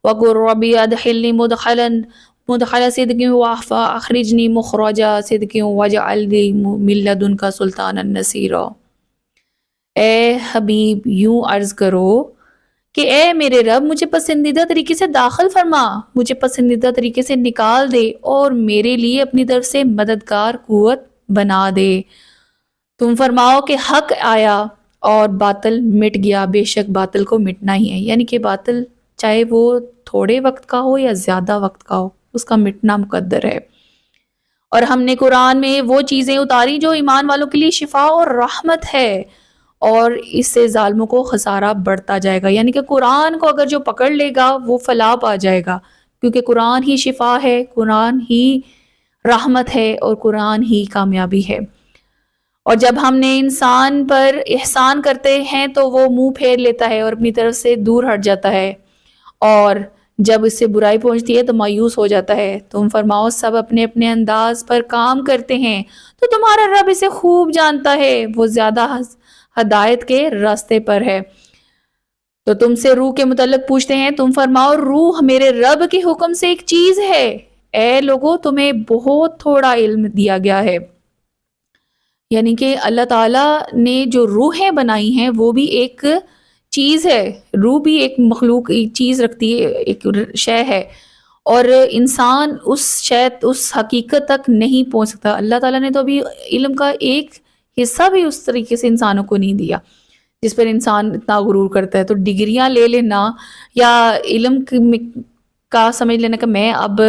Speaker 1: وَقُلْ رَبِّ أَدْخِلْنِي مُدْخَلَ صِدْقٍ وَأَخْرِجْنِي مُخْرَجَ صِدْقٍ وَاجْعَلْ لِي مِن لَّدُنكَ سُلْطَانًا نَصِيرًا۔ اے حبیب یوں عرض کرو کہ اے میرے رب، مجھے پسندیدہ طریقے سے داخل فرما، مجھے پسندیدہ طریقے سے نکال دے، اور میرے لیے اپنی طرف سے مددگار قوت بنا دے۔ تم فرماؤ کہ حق آیا اور باطل مٹ گیا، بے شک باطل کو مٹنا ہی ہے۔ یعنی کہ باطل چاہے وہ تھوڑے وقت کا ہو یا زیادہ وقت کا ہو، اس کا مٹنا مقدر ہے۔ اور ہم نے قرآن میں وہ چیزیں اتاری جو ایمان والوں کے لیے شفا اور رحمت ہے، اور اس سے ظالموں کو خسارہ بڑھتا جائے گا۔ یعنی کہ قرآن کو اگر جو پکڑ لے گا وہ فلاح پا جائے گا، کیونکہ قرآن ہی شفا ہے، قرآن ہی رحمت ہے، اور قرآن ہی کامیابی ہے۔ اور جب ہم نے انسان پر احسان کرتے ہیں تو وہ منہ پھیر لیتا ہے اور اپنی طرف سے دور ہٹ جاتا ہے، اور جب اس سے برائی پہنچتی ہے تو مایوس ہو جاتا ہے۔ تم فرماؤ سب اپنے اپنے انداز پر کام کرتے ہیں تو تمہارا رب اسے خوب جانتا ہے، وہ زیادہ ہدایت کے راستے پر ہے۔ تو تم سے روح کے متعلق پوچھتے ہیں، تم فرماؤ روح میرے رب کے حکم سے ایک چیز ہے۔ اے لوگو، تمہیں بہت تھوڑا علم دیا گیا ہے۔ یعنی کہ اللہ تعالیٰ نے جو روحیں بنائی ہیں وہ بھی ایک چیز ہے، روح بھی ایک مخلوق ایک چیز رکھتی ہے، ایک شے ہے، اور انسان اس حقیقت تک نہیں پہنچ سکتا۔ اللہ تعالیٰ نے تو ابھی علم کا ایک حصہ بھی اس طریقے سے انسانوں کو نہیں دیا جس پر انسان اتنا غرور کرتا ہے۔ تو ڈگریاں لے لینا یا علم کا سمجھ لینا کہ میں اب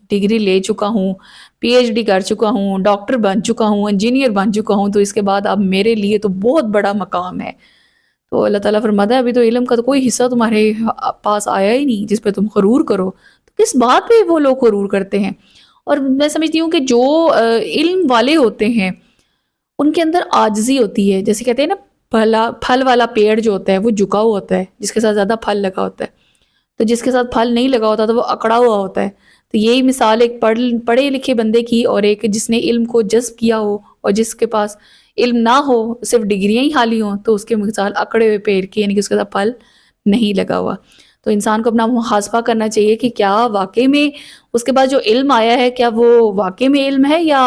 Speaker 1: ڈگری لے چکا ہوں، پی ایچ ڈی کر چکا ہوں، ڈاکٹر بن چکا ہوں، انجینئر بن چکا ہوں، تو اس کے بعد اب میرے لیے تو بہت بڑا مقام ہے۔ تو اللہ تعالیٰ فرماتا ہے ابھی تو علم کا تو کوئی حصہ تمہارے پاس آیا ہی نہیں جس پہ تم غرور کرو۔ تو کس بات پہ وہ لوگ غرور کرتے ہیں؟ اور میں سمجھتی ہوں کہ جو علم والے ہوتے ہیں ان کے اندر عاجزی ہوتی ہے، جیسے کہتے ہیں نا پھل والا پیڑ جو ہوتا ہے وہ جھکا ہوا ہوتا ہے جس کے ساتھ زیادہ پھل لگا ہوتا ہے، تو جس کے ساتھ پھل نہیں لگا ہوتا تو وہ اکڑا ہوا ہوتا ہے۔ تو یہی مثال ایک پڑھے لکھے بندے کی اور ایک جس نے علم کو جذب کیا ہو، اور جس کے پاس علم نہ ہو، صرف ڈگریاں ہی خالی ہوں، تو اس کے مثال اکڑے ہوئے پیڑ کی، یعنی کہ اس کے ساتھ پھل نہیں لگا ہوا۔ تو انسان کو اپنا محاسبہ کرنا چاہیے کہ کیا واقعی میں اس کے بعد جو علم آیا ہے کیا وہ واقعی میں علم ہے یا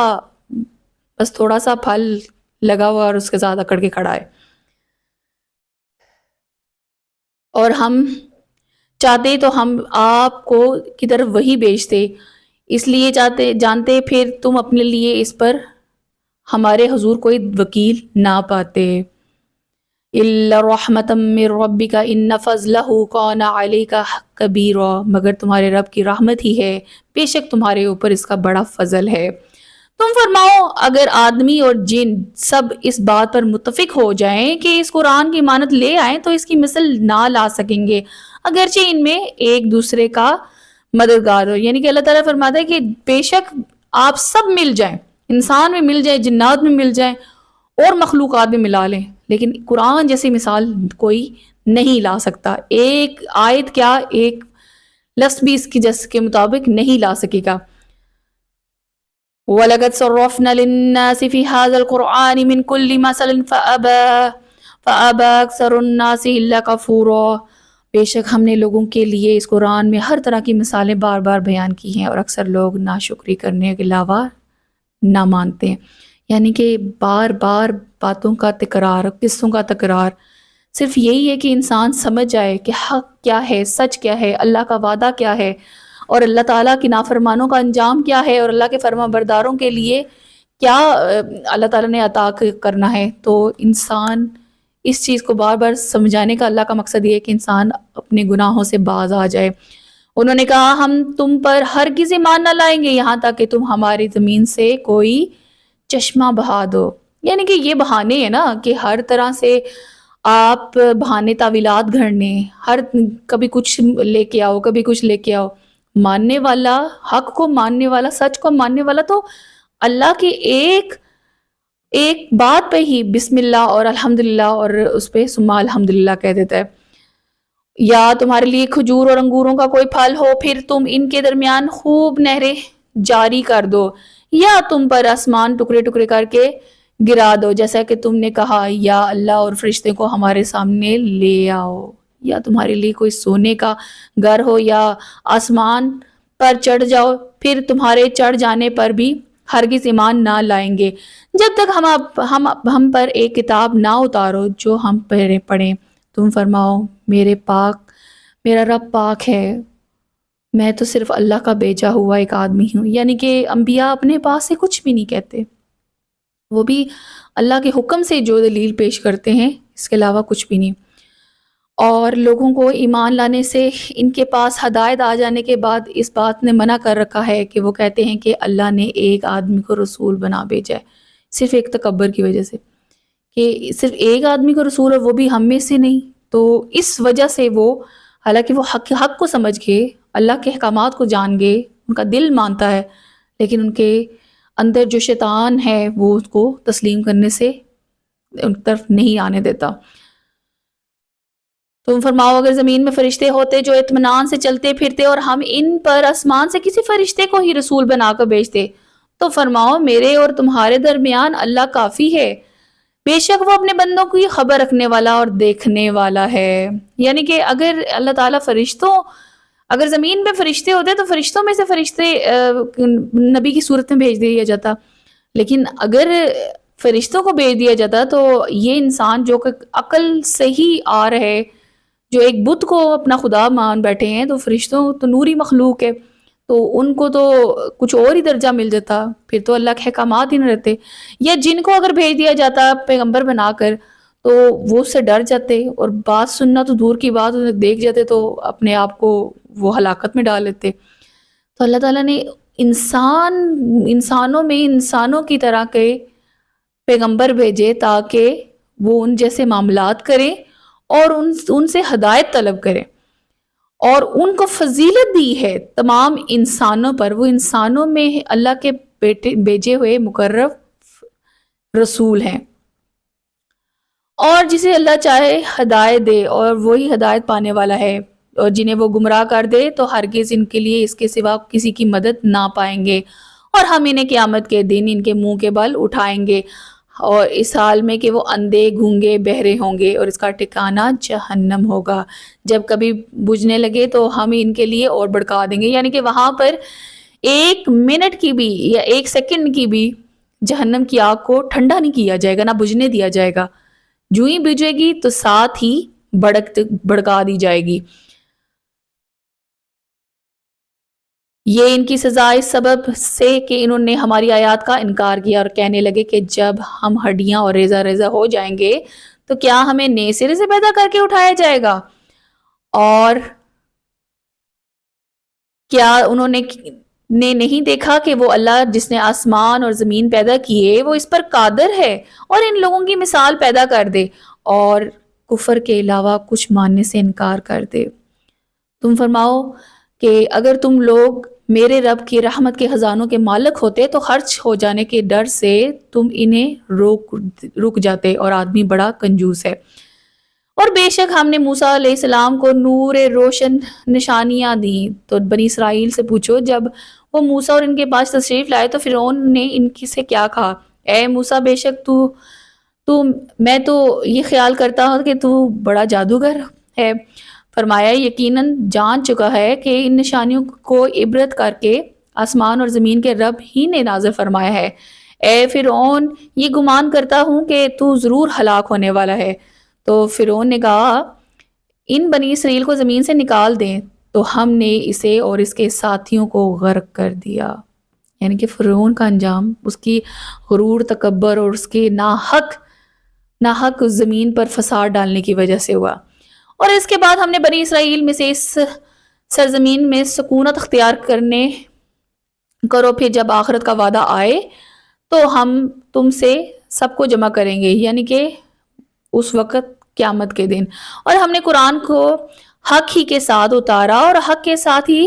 Speaker 1: بس تھوڑا سا پھل لگا ہوا اور اس کے ساتھ اکڑ کے کھڑا ہے۔ اور ہم چاہتے تو ہم آپ کو کی طرف وہی بھیجتے، اس لیے جانتے پھر تم اپنے لیے اس پر ہمارے حضور کوئی وکیل نہ پاتے. الا رحمتا من ربک ان فضلہ کان علیک کبیرا، مگر تمہارے رب کی رحمت ہی ہے، بے شک تمہارے اوپر اس کا بڑا فضل ہے. تم فرماؤ اگر آدمی اور جن سب اس بات پر متفق ہو جائیں کہ اس قرآن کی مانند لے آئیں تو اس کی مثل نہ لا سکیں گے، اگرچہ ان میں ایک دوسرے کا مددگار ہو. یعنی کہ اللہ تعالیٰ فرماتا ہے کہ بے شک آپ سب مل جائیں، انسان میں مل جائیں، جنات میں مل جائیں اور مخلوقات میں ملا لیں، لیکن قرآن جیسی مثال کوئی نہیں لا سکتا. ایک آیت کیا ایک لفظ بھی اس کی جس کے مطابق نہیں لا سکے گا. وَلَقَدْ صَرَّفْنَا لِلنَّاسِ فِي هَذَا الْقُرْآنِ مِنْ كُلِّ مَثَلٍ فَأَبَى أَكْثَرُ النَّاسِ إِلَّا كَفُورًا. بے شک ہم نے لوگوں کے لیے اس قرآن میں ہر طرح کی مثالیں بار بار بیان کی ہیں اور اکثر لوگ ناشکری کرنے کے علاوہ نہ مانتے ہیں. یعنی کہ بار بار باتوں کا تکرار، قصوں کا تکرار، صرف یہی ہے کہ انسان سمجھ جائے کہ حق کیا ہے، سچ کیا ہے، اللہ کا وعدہ کیا ہے اور اللہ تعالیٰ کی نافرمانوں کا انجام کیا ہے اور اللہ کے فرما برداروں کے لیے کیا اللہ تعالیٰ نے عطا کرنا ہے. تو انسان اس چیز کو بار بار سمجھانے کا اللہ کا مقصد یہ ہے کہ انسان اپنے گناہوں سے باز آ جائے. انہوں نے کہا ہم تم پر ہرگز ایمان نہ لائیں گے یہاں تک کہ تم ہماری زمین سے کوئی چشمہ بہا دو. یعنی کہ یہ بہانے ہیں نا کہ ہر طرح سے آپ بہانے تعویلات گھڑنے، کبھی کچھ لے کے آؤ، کبھی کچھ لے کے آؤ. ماننے والا، حق کو ماننے والا، سچ کو ماننے والا تو اللہ کے ایک بات پہ ہی بسم اللہ اور الحمدللہ اور اس پہ ثم الحمدللہ کہہ دیتا ہے. یا تمہارے لیے کھجور اور انگوروں کا کوئی پھل ہو پھر تم ان کے درمیان خوب نہریں جاری کر دو، یا تم پر آسمان ٹکڑے ٹکڑے کر کے گرا دو جیسا کہ تم نے کہا، یا اللہ اور فرشتے کو ہمارے سامنے لے آؤ. یا تمہارے لیے کوئی سونے کا گھر ہو یا آسمان پر چڑھ جاؤ پھر تمہارے چڑھ جانے پر بھی ہرگز ایمان نہ لائیں گے جب تک ہم پر ایک کتاب نہ اتارو جو ہم پڑھیں. تم فرماؤ میرا رب پاک ہے، میں تو صرف اللہ کا بھیجا ہوا ایک آدمی ہوں. یعنی کہ انبیاء اپنے پاس سے کچھ بھی نہیں کہتے، وہ بھی اللہ کے حکم سے جو دلیل پیش کرتے ہیں، اس کے علاوہ کچھ بھی نہیں. اور لوگوں کو ایمان لانے سے ان کے پاس ہدایت آ جانے کے بعد اس بات نے منع کر رکھا ہے کہ وہ کہتے ہیں کہ اللہ نے ایک آدمی کو رسول بنا بھیجا ہے، صرف ایک تکبر کی وجہ سے کہ صرف ایک آدمی کو رسول اور وہ بھی ہم میں سے نہیں. تو اس وجہ سے وہ، حالانکہ وہ حق کو سمجھ کے اللہ کے احکامات کو جان گے، ان کا دل مانتا ہے، لیکن ان کے اندر جو شیطان ہے وہ اس کو تسلیم کرنے سے ان طرف نہیں آنے دیتا. تم فرماؤ اگر زمین میں فرشتے ہوتے جو اطمینان سے چلتے پھرتے اور ہم ان پر آسمان سے کسی فرشتے کو ہی رسول بنا کر بھیجتے تو فرماؤ میرے اور تمہارے درمیان اللہ کافی ہے، بے شک وہ اپنے بندوں کی خبر رکھنے والا اور دیکھنے والا ہے. یعنی کہ اگر اللہ تعالیٰ اگر زمین میں فرشتے ہوتے تو فرشتوں میں سے فرشتے نبی کی صورت میں بھیج دیا جاتا، لیکن اگر فرشتوں کو بھیج دیا جاتا تو یہ انسان جو کہ عقل سے ہی آ رہے، جو ایک بت کو اپنا خدا مان بیٹھے ہیں، تو فرشتوں تو نوری مخلوق ہے، تو ان کو تو کچھ اور ہی درجہ مل جاتا، پھر تو اللہ کے احکامات ہی نہ رہتے. یا جن کو اگر بھیج دیا جاتا پیغمبر بنا کر تو وہ اس سے ڈر جاتے اور بات سننا تو دور کی بات، انہیں دیکھ جاتے تو اپنے آپ کو وہ ہلاکت میں ڈال لیتے. تو اللہ تعالیٰ نے انسانوں میں انسانوں کی طرح کے پیغمبر بھیجے تاکہ وہ ان جیسے معاملات کریں اور ان سے ہدایت طلب کریں، اور ان کو فضیلت دی ہے تمام انسانوں پر. وہ انسانوں میں اللہ کے بھیجے ہوئے مقرب رسول ہیں، اور جسے اللہ چاہے ہدایت دے اور وہی ہدایت پانے والا ہے، اور جنہیں وہ گمراہ کر دے تو ہرگز ان کے لیے اس کے سوا کسی کی مدد نہ پائیں گے، اور ہم انہیں قیامت کے دن ان کے منہ کے بل اٹھائیں گے، اور اس حال میں کہ وہ اندھے گونگے بہرے ہوں گے اور اس کا ٹھکانہ جہنم ہوگا. جب کبھی بجھنے لگے تو ہم ان کے لیے اور بھڑکا دیں گے. یعنی کہ وہاں پر 1 منٹ کی بھی یا 1 سیکنڈ کی بھی جہنم کی آگ کو ٹھنڈا نہیں کیا جائے گا، نہ بجھنے دیا جائے گا. جو ہی بجھے گی تو ساتھ ہی بھڑکا دی جائے گی. یہ ان کی سزا اس سبب سے کہ انہوں نے ہماری آیات کا انکار کیا اور کہنے لگے کہ جب ہم ہڈیاں اور ریزہ ریزہ ہو جائیں گے تو کیا ہمیں نئے سرے سے پیدا کر کے اٹھایا جائے گا؟ اور کیا انہوں نے نہیں دیکھا کہ وہ اللہ جس نے آسمان اور زمین پیدا کیے وہ اس پر قادر ہے اور ان لوگوں کی مثال پیدا کر دے اور کفر کے علاوہ کچھ ماننے سے انکار کر دے۔ تم فرماؤ کہ اگر تم لوگ میرے رب کی رحمت کے خزانوں کے مالک ہوتے تو خرچ ہو جانے کے ڈر سے تم انہیں رک جاتے، اور آدمی بڑا کنجوس ہے۔ اور بے شک ہم نے موسیٰ علیہ السلام کو نور روشن نشانیاں دیں۔ تو بنی اسرائیل سے پوچھو جب وہ موسیٰ اور ان کے پاس تشریف لائے تو فرعون نے ان سے کیا کہا؟ اے موسیٰ بے شک میں تو یہ خیال کرتا ہوں کہ تو بڑا جادوگر ہے۔ فرمایا یقیناً جان چکا ہے کہ ان نشانیوں کو عبرت کر کے آسمان اور زمین کے رب ہی نے نازل فرمایا ہے۔ اے فرعون یہ گمان کرتا ہوں کہ تو ضرور ہلاک ہونے والا ہے۔ تو فرعون نے کہا ان بنی اسرائیل کو زمین سے نکال دیں، تو ہم نے اسے اور اس کے ساتھیوں کو غرق کر دیا۔ یعنی کہ فرعون کا انجام اس کی غرور، تکبر اور اس کے ناحق زمین پر فساد ڈالنے کی وجہ سے ہوا۔ اور اس کے بعد ہم نے بنی اسرائیل میں سے اس سرزمین میں سکونت اختیار کرو، پھر جب آخرت کا وعدہ آئے تو ہم تم سے سب کو جمع کریں گے، یعنی کہ اس وقت قیامت کے دن۔ اور ہم نے قرآن کو حق ہی کے ساتھ اتارا اور حق کے ساتھ ہی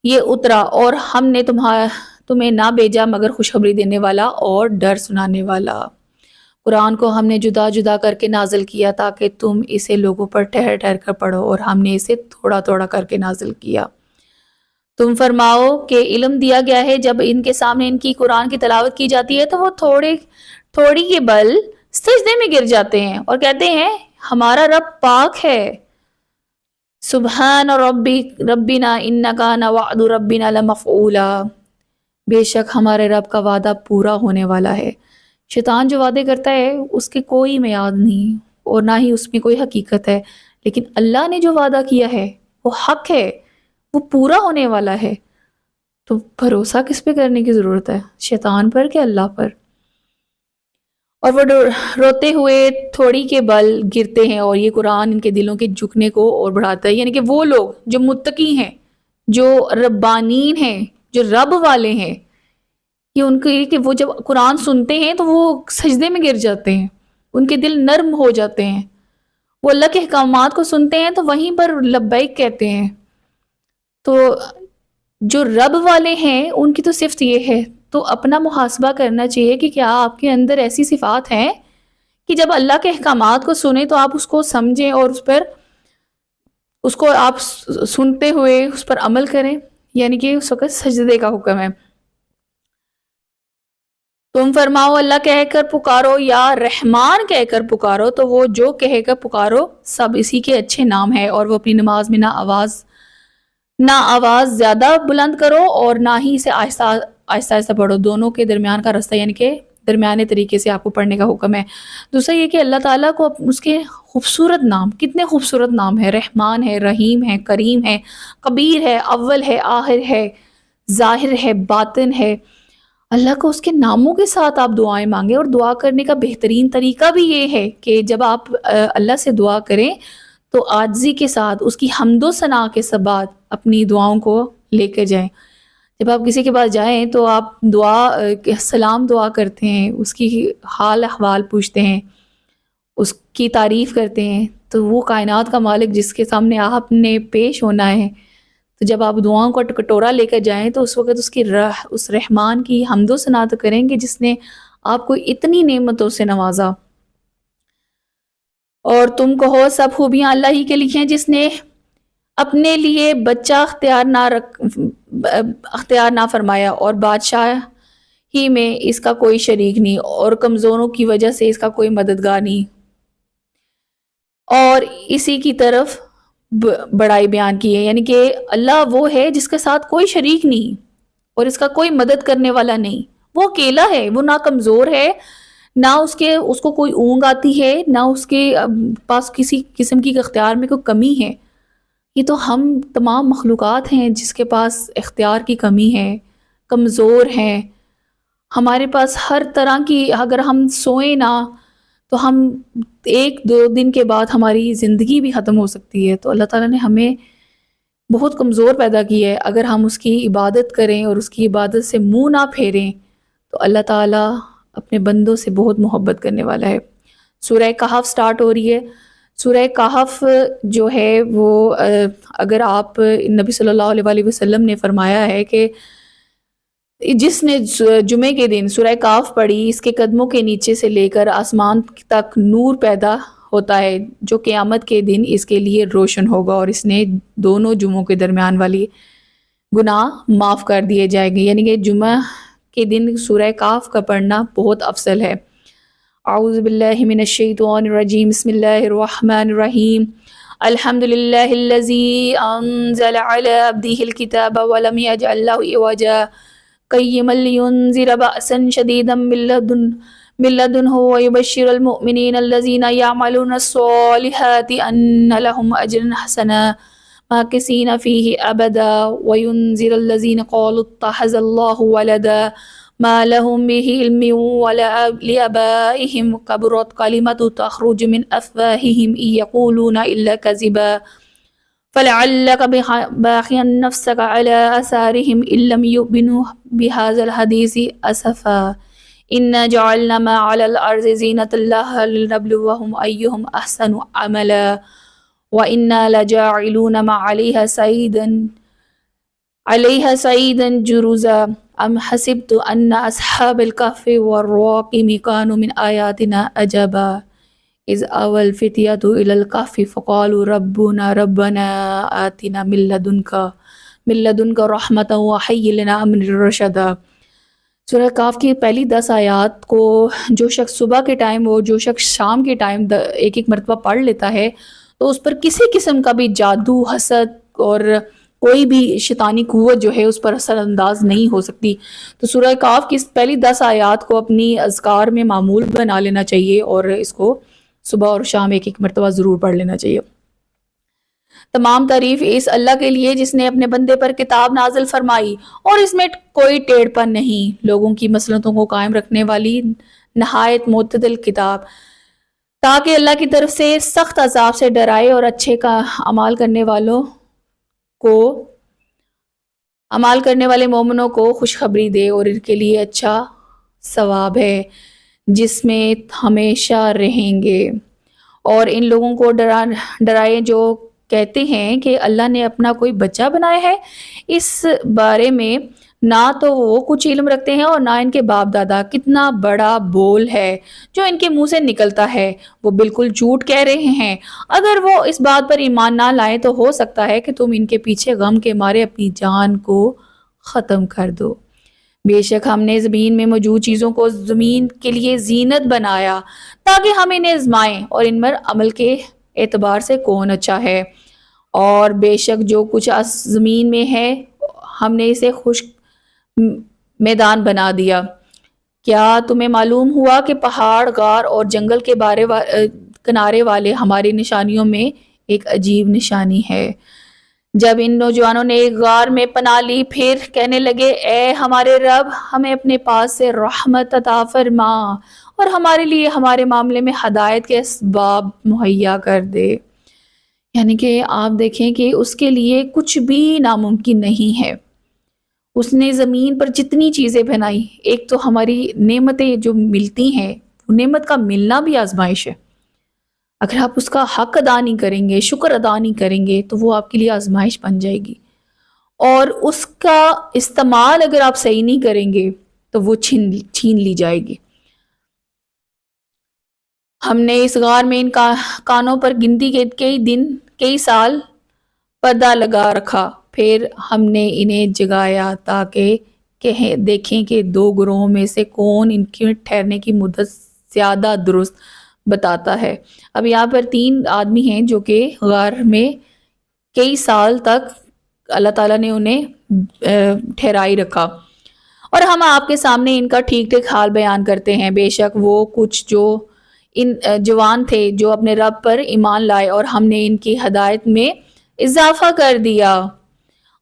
Speaker 1: یہ اترا، اور ہم نے تمہیں نہ بھیجا مگر خوشخبری دینے والا اور ڈر سنانے والا۔ قرآن کو ہم نے جدا جدا کر کے نازل کیا تاکہ تم اسے لوگوں پر ٹھہر ٹھہر کر پڑھو، اور ہم نے اسے تھوڑا تھوڑا کر کے نازل کیا۔ تم فرماؤ کہ علم دیا گیا ہے جب ان کے سامنے ان کی قرآن کی تلاوت کی جاتی ہے تو وہ تھوڑی کے بل سجدے میں گر جاتے ہیں اور کہتے ہیں ہمارا رب پاک ہے۔ سبحان ربنا انکا کان وعد ربنا لمفعولا، بے شک ہمارے رب کا وعدہ پورا ہونے والا ہے۔ شیطان جو وعدے کرتا ہے اس کے کوئی میعاد نہیں اور نہ ہی اس میں کوئی حقیقت ہے، لیکن اللہ نے جو وعدہ کیا ہے وہ حق ہے، وہ پورا ہونے والا ہے۔ تو بھروسہ کس پہ کرنے کی ضرورت ہے؟ شیطان پر کہ اللہ پر؟ اور وہ روتے ہوئے تھوڑی کے بل گرتے ہیں، اور یہ قرآن ان کے دلوں کے جھکنے کو اور بڑھاتا ہے۔ یعنی کہ وہ لوگ جو متقی ہیں، جو ربانین ہیں، جو رب والے ہیں، یہ ان کے کہ وہ جب قرآن سنتے ہیں تو وہ سجدے میں گر جاتے ہیں، ان کے دل نرم ہو جاتے ہیں، وہ اللہ کے احکامات کو سنتے ہیں تو وہیں پر لبیک کہتے ہیں۔ تو جو رب والے ہیں ان کی تو صفت یہ ہے، تو اپنا محاسبہ کرنا چاہیے کہ کیا آپ کے اندر ایسی صفات ہیں کہ جب اللہ کے احکامات کو سنیں تو آپ اس کو سمجھیں اور اس کو آپ سنتے ہوئے اس پر عمل کریں، یعنی کہ اس وقت سجدے کا حکم ہے۔ تم فرماؤ اللہ کہہ کر پکارو یا رحمان کہہ کر پکارو، تو وہ جو کہے کر پکارو سب اسی کے اچھے نام ہے، اور وہ اپنی نماز میں نہ آواز زیادہ بلند کرو اور نہ ہی اسے آہستہ آہستہ پڑھو، دونوں کے درمیان کا رستہ، یعنی کہ درمیانے طریقے سے آپ کو پڑھنے کا حکم ہے۔ دوسرا یہ کہ اللہ تعالیٰ کو اس کے خوبصورت نام، کتنے خوبصورت نام ہے، رحمان ہے، رحیم ہے، کریم ہے، کبیر ہے، اول ہے، آخر ہے، ظاہر ہے، باطن ہے۔ اللہ کو اس کے ناموں کے ساتھ آپ دعائیں مانگیں، اور دعا کرنے کا بہترین طریقہ بھی یہ ہے کہ جب آپ اللہ سے دعا کریں تو عاجزی کے ساتھ اس کی حمد و ثنا کے بعد اپنی دعاؤں کو لے کر جائیں۔ جب آپ کسی کے پاس جائیں تو آپ سلام دعا کرتے ہیں، اس کی حال احوال پوچھتے ہیں، اس کی تعریف کرتے ہیں، تو وہ کائنات کا مالک جس کے سامنے آپ نے پیش ہونا ہے، تو جب آپ دعاؤں کا کٹورا لے کر جائیں تو اس وقت اس رحمان کی حمد و ثنا تو کریں گے جس نے آپ کو اتنی نعمتوں سے نوازا۔ اور تم کہو سب خوبیاں اللہ ہی کے لیے ہیں جس نے اپنے لیے بچہ اختیار نہ فرمایا، اور بادشاہ ہی میں اس کا کوئی شریک نہیں، اور کمزوروں کی وجہ سے اس کا کوئی مددگار نہیں، اور اسی کی طرف بڑائی بیان کی ہے، یعنی کہ اللہ وہ ہے جس کے ساتھ کوئی شریک نہیں اور اس کا کوئی مدد کرنے والا نہیں، وہ اکیلا ہے، وہ نہ کمزور ہے، نہ اس کو کوئی اونگ آتی ہے، نہ اس کے پاس کسی قسم کی اختیار میں کوئی کمی ہے، یہ تو ہم تمام مخلوقات ہیں جس کے پاس اختیار کی کمی ہے، کمزور ہیں، ہمارے پاس ہر طرح کی، اگر ہم سوئیں نہ تو ہم ایک دو دن کے بعد ہماری زندگی بھی ختم ہو سکتی ہے۔ تو اللہ تعالیٰ نے ہمیں بہت کمزور پیدا کی ہے، اگر ہم اس کی عبادت کریں اور اس کی عبادت سے منہ نہ پھیریں تو اللہ تعالیٰ اپنے بندوں سے بہت محبت کرنے والا ہے۔ سورہ کہف سٹارٹ ہو رہی ہے۔ سورہ کہف جو ہے وہ اگر آپ، نبی صلی اللہ علیہ وآلہ وسلم نے فرمایا ہے کہ جس نے جمعے کے دن سورہ کہف پڑھی، اس کے قدموں کے نیچے سے لے کر آسمان تک نور پیدا ہوتا ہے جو قیامت کے دن اس کے لیے روشن ہوگا، اور اس نے دونوں جمعوں کے درمیان والی گناہ معاف کر دیے جائیں گے۔ یعنی کہ جمعہ کے دن سورہ کہف کا پڑھنا بہت افضل ہے۔ اعوذ باللہ من الشیطان الرجیم، بسم اللہ الرحمن الرحیم، الحمد للہ الذی انزل علی عبدہ الکتاب ولم یجعل لہ عوجا قیما لینذر بأسا شدیدا من لدنہ ویبشر المؤمنین الذین یعملون الصالحات ان لهم اجرا حسنا ماکثین فیہ ابدا وینذر الذین قالوا اتخذ اللہ ولدا ما لهم به علم ولا لآبائهم كبرت كلمة تخرج من أفواههم إن يقولون إلا كذبا فلعلك باخع نفسك على آثارهم إن لم يؤمنوا بهذا الحديث أسفا إنا جعلنا ما على الأرض زينة لها لنبلوهم أيهم أحسن عملا وإنا لجاعلون ما عليها سعيدا جرزا ام حسبت ان اصحاب الكهف والرقيم كانوا من آياتنا عجبا اذ اوى الفتية الى الكهف فقالوا ربنا آتنا من لدنك رحمة وهيئ لنا من رشدا۔ سورہ کہف کی پہلی 10 آیات کو جو شخص صبح کے ٹائم اور جو شخص شام کے ٹائم ایک ایک مرتبہ پڑھ لیتا ہے تو اس پر کسی قسم کا بھی جادو، حسد اور کوئی بھی شیطانی قوت جو ہے اس پر اثر انداز نہیں ہو سکتی۔ تو سورہ کہف کی پہلی 10 آیات کو اپنی اذکار میں معمول بنا لینا چاہیے اور اس کو صبح اور شام ایک ایک مرتبہ ضرور پڑھ لینا چاہیے۔ تمام تعریف اس اللہ کے لیے جس نے اپنے بندے پر کتاب نازل فرمائی اور اس میں کوئی ٹیڑھ پن نہیں، لوگوں کی مصلحتوں کو قائم رکھنے والی نہایت معتدل کتاب، تاکہ اللہ کی طرف سے سخت عذاب سے ڈرائے اور اچھے کا عمال کرنے والے مومنوں کو خوشخبری دے، اور ان کے لیے اچھا ثواب ہے جس میں ہمیشہ رہیں گے۔ اور ان لوگوں کو ڈرائے جو کہتے ہیں کہ اللہ نے اپنا کوئی بچہ بنایا ہے، اس بارے میں نہ تو وہ کچھ علم رکھتے ہیں اور نہ ان کے باپ دادا۔ کتنا بڑا بول ہے جو ان کے منہ سے نکلتا ہے، وہ بالکل جھوٹ کہہ رہے ہیں۔ اگر وہ اس بات پر ایمان نہ لائیں تو ہو سکتا ہے کہ تم ان کے پیچھے غم کے مارے اپنی جان کو ختم کر دو۔ بے شک ہم نے زمین میں موجود چیزوں کو زمین کے لیے زینت بنایا تاکہ ہم انہیں آزمائیں اور ان پر عمل کے اعتبار سے کون اچھا ہے، اور بے شک جو کچھ زمین میں ہے ہم نے اسے خشک میدان بنا دیا۔ کیا تمہیں معلوم ہوا کہ پہاڑ، غار اور جنگل کے کنارے والے ہماری نشانیوں میں ایک عجیب نشانی ہے۔ جب ان نوجوانوں نے ایک غار میں پناہ لی، پھر کہنے لگے اے ہمارے رب، ہمیں اپنے پاس سے رحمت عطا فرما اور ہمارے لیے ہمارے معاملے میں ہدایت کے اسباب مہیا کر دے۔ یعنی کہ آپ دیکھیں کہ اس کے لیے کچھ بھی ناممکن نہیں ہے۔ اس نے زمین پر جتنی چیزیں بنائی، ایک تو ہماری نعمتیں جو ملتی ہیں، نعمت کا ملنا بھی آزمائش ہے۔ اگر آپ اس کا حق ادا نہیں کریں گے، شکر ادا نہیں کریں گے تو وہ آپ کے لیے آزمائش بن جائے گی، اور اس کا استعمال اگر آپ صحیح نہیں کریں گے تو وہ چھین لی جائے گی۔ ہم نے اس غار میں ان کانوں پر گنتی کے کئی سال پردہ لگا رکھا، پھر ہم نے انہیں جگایا تاکہ دیکھیں کہ 2 گروہوں میں سے کون ان کی ٹھہرنے کی مدت زیادہ درست بتاتا ہے۔ اب یہاں پر 3 آدمی ہیں جو کہ غار میں کئی سال تک اللہ تعالیٰ نے انہیں ٹھہرائی رکھا، اور ہم آپ کے سامنے ان کا ٹھیک حال بیان کرتے ہیں۔ بے شک وہ کچھ جو ان جوان تھے جو اپنے رب پر ایمان لائے، اور ہم نے ان کی ہدایت میں اضافہ کر دیا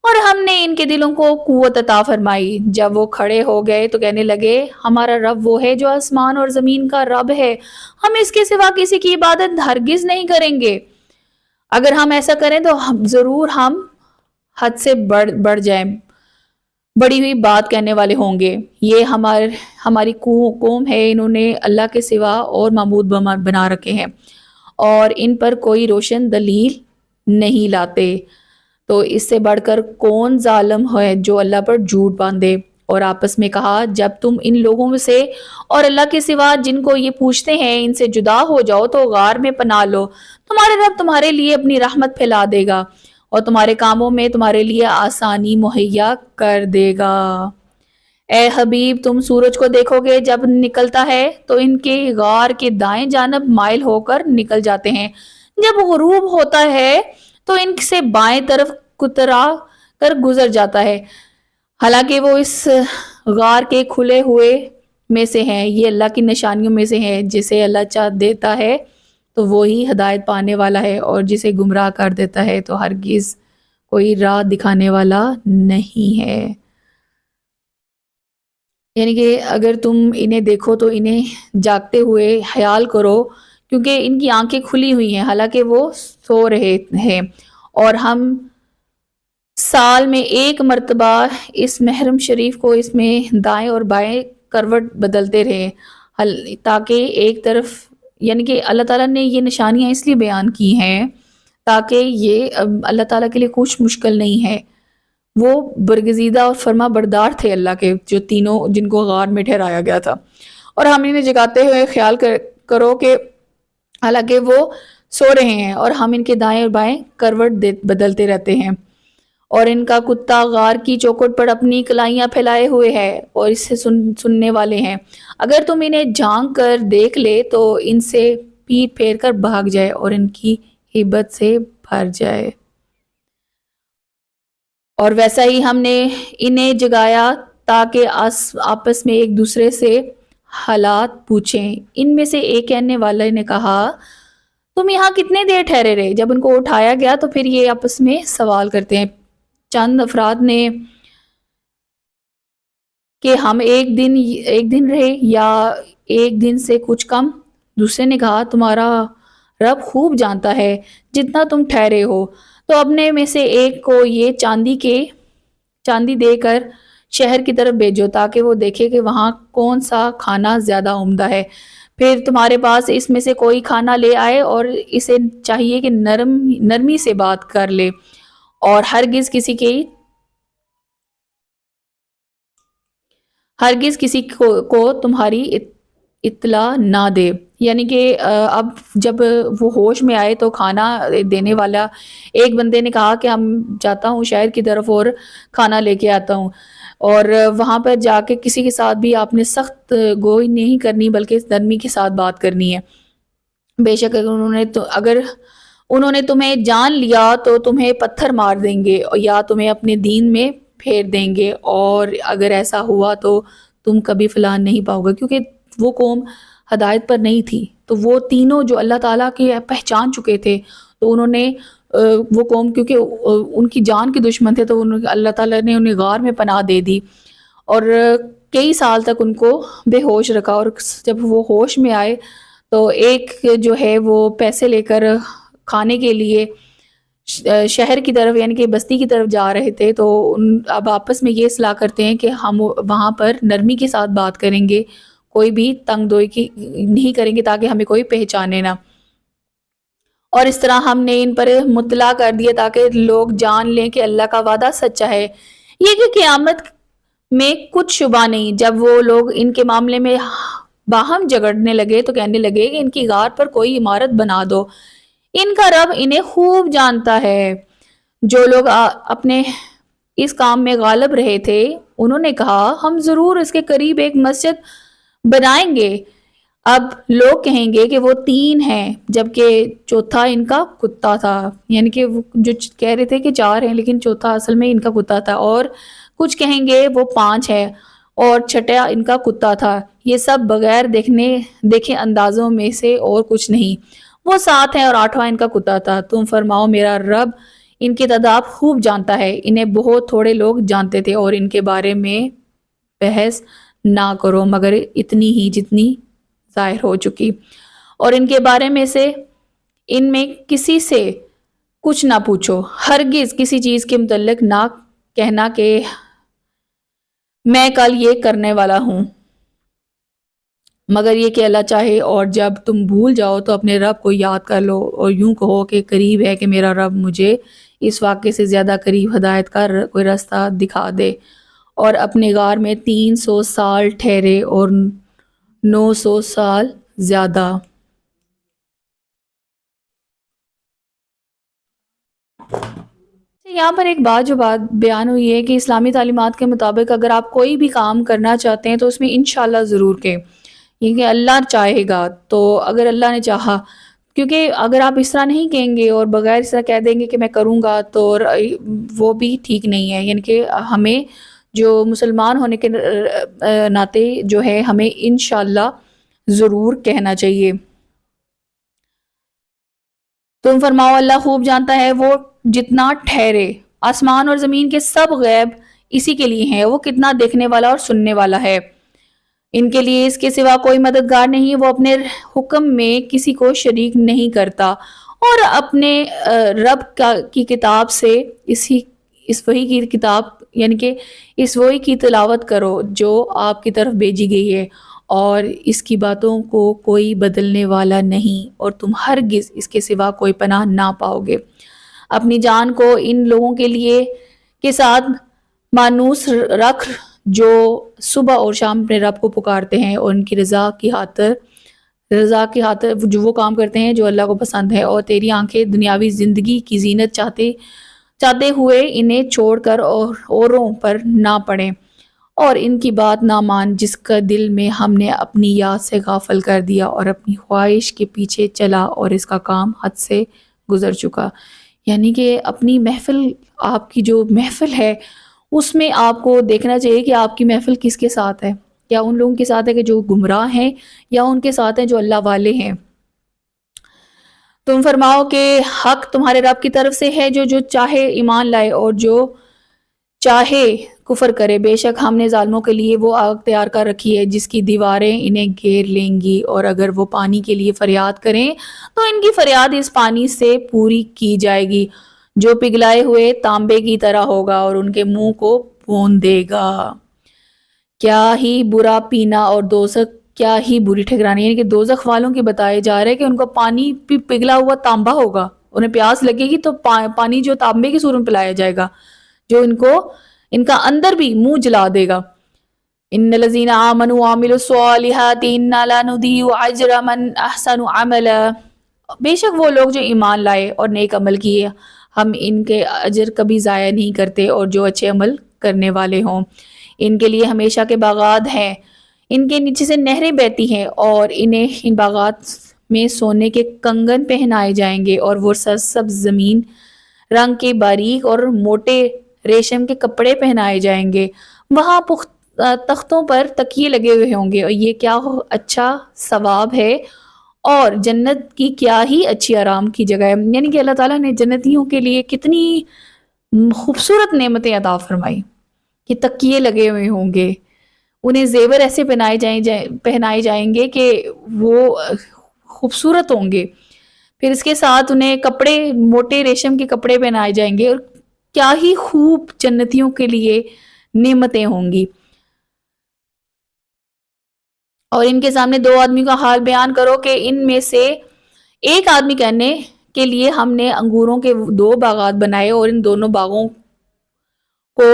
Speaker 1: اور ہم نے ان کے دلوں کو قوت عطا فرمائی۔ جب وہ کھڑے ہو گئے تو کہنے لگے ہمارا رب وہ ہے جو آسمان اور زمین کا رب ہے، ہم اس کے سوا کسی کی عبادت ہرگز نہیں کریں گے۔ اگر ہم ایسا کریں تو ضرور ہم حد سے بڑھ جائیں، بڑی ہوئی بات کہنے والے ہوں گے۔ یہ ہماری قوم ہے، انہوں نے اللہ کے سوا اور معبود بنا رکھے ہیں اور ان پر کوئی روشن دلیل نہیں لاتے۔ تو اس سے بڑھ کر کون ظالم ہے جو اللہ پر جھوٹ باندھے۔ اور آپس میں کہا جب تم ان لوگوں سے اور اللہ کے سوا جن کو یہ پوچھتے ہیں ان سے جدا ہو جاؤ تو غار میں پناہ لو، تمہارے رب تمہارے لیے اپنی رحمت پھیلا دے گا اور تمہارے کاموں میں تمہارے لیے آسانی مہیا کر دے گا۔ اے حبیب تم سورج کو دیکھو گے جب نکلتا ہے تو ان کے غار کے دائیں جانب مائل ہو کر نکل جاتے ہیں، جب غروب ہوتا ہے تو ان سے بائیں طرف کترا کر گزر جاتا ہے، حالانکہ وہ اس غار کے کھلے ہوئے میں سے ہیں۔ یہ اللہ کی نشانیوں میں سے ہیں، جسے اللہ چاہ دیتا ہے تو وہی ہدایت پانے والا ہے اور جسے گمراہ کر دیتا ہے تو ہرگز کوئی راہ دکھانے والا نہیں ہے۔ یعنی کہ اگر تم انہیں دیکھو تو انہیں جاگتے ہوئے خیال کرو، کیونکہ ان کی آنکھیں کھلی ہوئی ہیں حالانکہ وہ سو رہے ہیں، اور ہم سال میں ایک مرتبہ اس محرم شریف کو اس میں دائیں اور بائیں کروٹ بدلتے رہے تاکہ ایک طرف، یعنی کہ اللہ تعالیٰ نے یہ نشانیاں اس لیے بیان کی ہیں تاکہ یہ اللہ تعالیٰ کے لیے کچھ مشکل نہیں ہے۔ وہ برگزیدہ اور فرما بردار تھے اللہ کے، جو تینوں جن کو غار میں ٹھہرایا گیا تھا، اور ہم انہیں جگاتے ہوئے خیال کرو کہ حالانکہ وہ سو رہے ہیں اور ہم ان کے دائیں اور بائیں کروٹ بدلتے رہتے ہیں، اور ان کا کتا غار کی چوکھٹ پر اپنی کلائیاں پھیلائے ہوئے ہے اور اس سے سننے والے ہیں۔ اگر تم انہیں جھانک کر دیکھ لے تو ان سے پیٹ پھیر کر بھاگ جائے اور ان کی ہیبت سے بھر جائے۔ اور ویسا ہی ہم نے انہیں جگایا تاکہ آپس میں ایک دوسرے سے حالات پوچھیں۔ ان میں سے ایک کہنے والے نے کہا تم یہاں کتنے دیر ٹھہرے رہے؟ جب ان کو اٹھایا گیا تو پھر یہ آپس میں سوال کرتے ہیں۔ چند افراد نے کہ ہم ایک دن رہے یا ایک دن سے کچھ کم۔ دوسرے نے کہا تمہارا رب خوب جانتا ہے جتنا تم ٹھہرے ہو، تو اپنے میں سے ایک کو یہ چاندی دے کر شہر کی طرف بھیجو تاکہ وہ دیکھے کہ وہاں کون سا کھانا زیادہ عمدہ ہے، پھر تمہارے پاس اس میں سے کوئی کھانا لے آئے اور اسے چاہیے کہ نرمی سے بات کر لے اور ہرگز کسی کو تمہاری اطلاع نہ دے۔ یعنی کہ اب جب وہ ہوش میں آئے تو کھانا دینے والا ایک بندے نے کہا کہ ہم جاتا ہوں شہر کی طرف اور کھانا لے کے آتا ہوں، اور وہاں پر جا کے کسی کے ساتھ بھی آپ نے سخت گوئی نہیں کرنی بلکہ نرمی کے ساتھ بات کرنی ہے۔ بے شک اگر انہوں نے تمہیں جان لیا تو تمہیں پتھر مار دیں گے یا تمہیں اپنے دین میں پھیر دیں گے، اور اگر ایسا ہوا تو تم کبھی فلاح نہیں پاؤ گے، کیونکہ وہ قوم ہدایت پر نہیں تھی۔ تو وہ تینوں جو اللہ تعالیٰ کے پہچان چکے تھے، تو انہوں نے وہ قوم کیونکہ ان کی جان کے دشمن تھے تو اللہ تعالیٰ نے انہیں غار میں پناہ دے دی اور کئی سال تک ان کو بے ہوش رکھا، اور جب وہ ہوش میں آئے تو ایک جو ہے وہ پیسے لے کر کھانے کے لیے شہر کی طرف یعنی کہ بستی کی طرف جا رہے تھے، تو اب آپس میں یہ صلاح کرتے ہیں کہ ہم وہاں پر نرمی کے ساتھ بات کریں گے، کوئی بھی تنگ دوئی کی نہیں کریں گے تاکہ ہمیں کوئی پہچانے نہ، اور اس طرح ہم نے ان پر مطلع کر دیا تاکہ لوگ جان لیں کہ اللہ کا وعدہ سچا ہے، یہ کہ قیامت میں کچھ شبہ نہیں۔ جب وہ لوگ ان کے معاملے میں باہم جھگڑنے لگے تو کہنے لگے کہ ان کی غار پر کوئی عمارت بنا دو، ان کا رب انہیں خوب جانتا ہے۔ جو لوگ اپنے اس کام میں غالب رہے تھے انہوں نے کہا ہم ضرور اس کے قریب ایک مسجد بنائیں گے۔ اب لوگ کہیں گے کہ وہ 3 ہیں جبکہ چوتھا ان کا کتا تھا، یعنی کہ جو کہہ رہے تھے کہ 4 ہیں لیکن چوتھا اصل میں ان کا کتا تھا، اور کچھ کہیں گے وہ 5 ہے اور چھٹا ان کا کتا تھا، یہ سب بغیر دیکھے اندازوں میں سے اور کچھ نہیں، وہ 7 ہیں اور 8واں ان کا کتا تھا۔ تم فرماؤ میرا رب ان کی تعداد خوب جانتا ہے، انہیں بہت تھوڑے لوگ جانتے تھے، اور ان کے بارے میں بحث نہ کرو مگر اتنی ہی جتنی ظاہر ہو چکی، اور ان کے بارے میں سے ان میں کسی سے کچھ نہ پوچھو، ہرگز کسی چیز کے متعلق نہ کہنا کہ میں کل یہ کرنے والا ہوں، مگر یہ کہ اللہ چاہے، اور جب تم بھول جاؤ تو اپنے رب کو یاد کر لو اور یوں کہو کہ قریب ہے کہ میرا رب مجھے اس واقعے سے زیادہ قریب ہدایت کا کوئی راستہ دکھا دے۔ اور اپنے غار میں 300 سال ٹھہرے اور 900 سال زیادہ۔ یہاں پر ایک بات جو بیان ہوئی ہے کہ اسلامی تعلیمات کے مطابق اگر آپ کوئی بھی کام کرنا چاہتے ہیں تو اس میں انشاءاللہ ضرور کہ یہ کہ اللہ چاہے گا، تو اگر اللہ نے چاہا، کیونکہ اگر آپ اس طرح نہیں کہیں گے اور بغیر اس طرح کہہ دیں گے کہ میں کروں گا تو وہ بھی ٹھیک نہیں ہے، یعنی کہ ہمیں جو مسلمان ہونے کے ناطے جو ہے ہمیں انشاءاللہ ضرور کہنا چاہیے۔ تم فرماؤ اللہ خوب جانتا ہے وہ جتنا ٹھہرے، آسمان اور زمین کے سب غیب اسی کے لیے ہیں، وہ کتنا دیکھنے والا اور سننے والا ہے۔ ان کے لیے اس کے سوا کوئی مددگار نہیں، وہ اپنے حکم میں کسی کو شریک نہیں کرتا، اور اپنے رب کی کتاب سے اس وحی کی کتاب یعنی کہ اس وحی کی تلاوت کرو جو آپ کی طرف بھیجی گئی ہے، اور اس کی باتوں کو کوئی بدلنے والا نہیں، اور تم ہرگز اس کے سوا کوئی پناہ نہ پاؤ گے۔ اپنی جان کو ان لوگوں کے لیے کے ساتھ مانوس رکھ جو صبح اور شام اپنے رب کو پکارتے ہیں اور ان کی رضا کی خاطر جو وہ کام کرتے ہیں جو اللہ کو پسند ہے، اور تیری آنکھیں دنیاوی زندگی کی زینت چاہتے ہوئے انہیں چھوڑ کر اور اوروں پر نہ پڑیں، اور ان کی بات نہ مان جس کا دل میں ہم نے اپنی یاد سے غافل کر دیا اور اپنی خواہش کے پیچھے چلا اور اس کا کام حد سے گزر چکا۔ یعنی کہ اپنی محفل، آپ کی جو محفل ہے اس میں آپ کو دیکھنا چاہیے کہ آپ کی محفل کس کے ساتھ ہے، یا ان لوگوں کے ساتھ ہے کہ جو گمراہ ہیں، یا ان کے ساتھ ہیں جو اللہ والے ہیں۔ تم فرماؤ کہ حق تمہارے رب کی طرف سے ہے، جو چاہے ایمان لائے اور جو چاہے کفر کرے، بے شک ہم نے ظالموں کے لیے وہ آگ تیار کر رکھی ہے جس کی دیواریں انہیں گھیر لیں گی، اور اگر وہ پانی کے لیے فریاد کریں تو ان کی فریاد اس پانی سے پوری کی جائے گی جو پگھلائے ہوئے تانبے کی طرح ہوگا اور ان کے منہ کو بھون دے گا۔ کیا ہی برا پینا اور دوزخ کیا ہی بری ٹھکرانی، یعنی کہ دوزخ والوں کے بتائے جا رہے کہ ان کو پانی پگھلا ہوا تانبا ہوگا، انہیں پیاس لگے گی تو پانی جو تانبے کی صورت میں پلایا جائے گا جو ان کا اندر بھی منہ جلا دے گا۔ ان الذین آمنوا وعملوا الصالحات انا لا نضیع اجر من احسن عملا، بے شک وہ لوگ جو ایمان لائے اور نیک عمل کیے ہم ان کے اجر کبھی ضائع نہیں کرتے، اور جو اچھے عمل کرنے والے ہوں ان کے لیے ہمیشہ کے باغات ہیں، ان کے نیچے سے نہریں بہتی ہیں، اور انہیں ان باغات میں سونے کے کنگن پہنائے جائیں گے، اور وہ سرسبز زمین رنگ کے باریک اور موٹے ریشم کے کپڑے پہنائے جائیں گے، وہاں تختوں پر تکیے لگے ہوئے ہوں گے، اور یہ کیا اچھا ثواب ہے، اور جنت کی کیا ہی اچھی آرام کی جگہ ہے۔ یعنی کہ اللہ تعالیٰ نے جنتیوں کے لیے کتنی خوبصورت نعمتیں عطا فرمائی کہ تکیے لگے ہوئے ہوں گے، انہیں زیور ایسے پہنائے جائیں گے کہ وہ خوبصورت ہوں گے، پھر اس کے ساتھ انہیں کپڑے موٹے ریشم کے کپڑے پہنائے جائیں گے، اور کیا ہی خوب جنتیوں کے لیے نعمتیں ہوں گی۔ اور ان کے سامنے دو آدمی کا حال بیان کرو کہ ان میں سے ایک آدمی کہنے کے لیے ہم نے انگوروں کے 2 باغات بنائے اور ان دونوں باغوں کو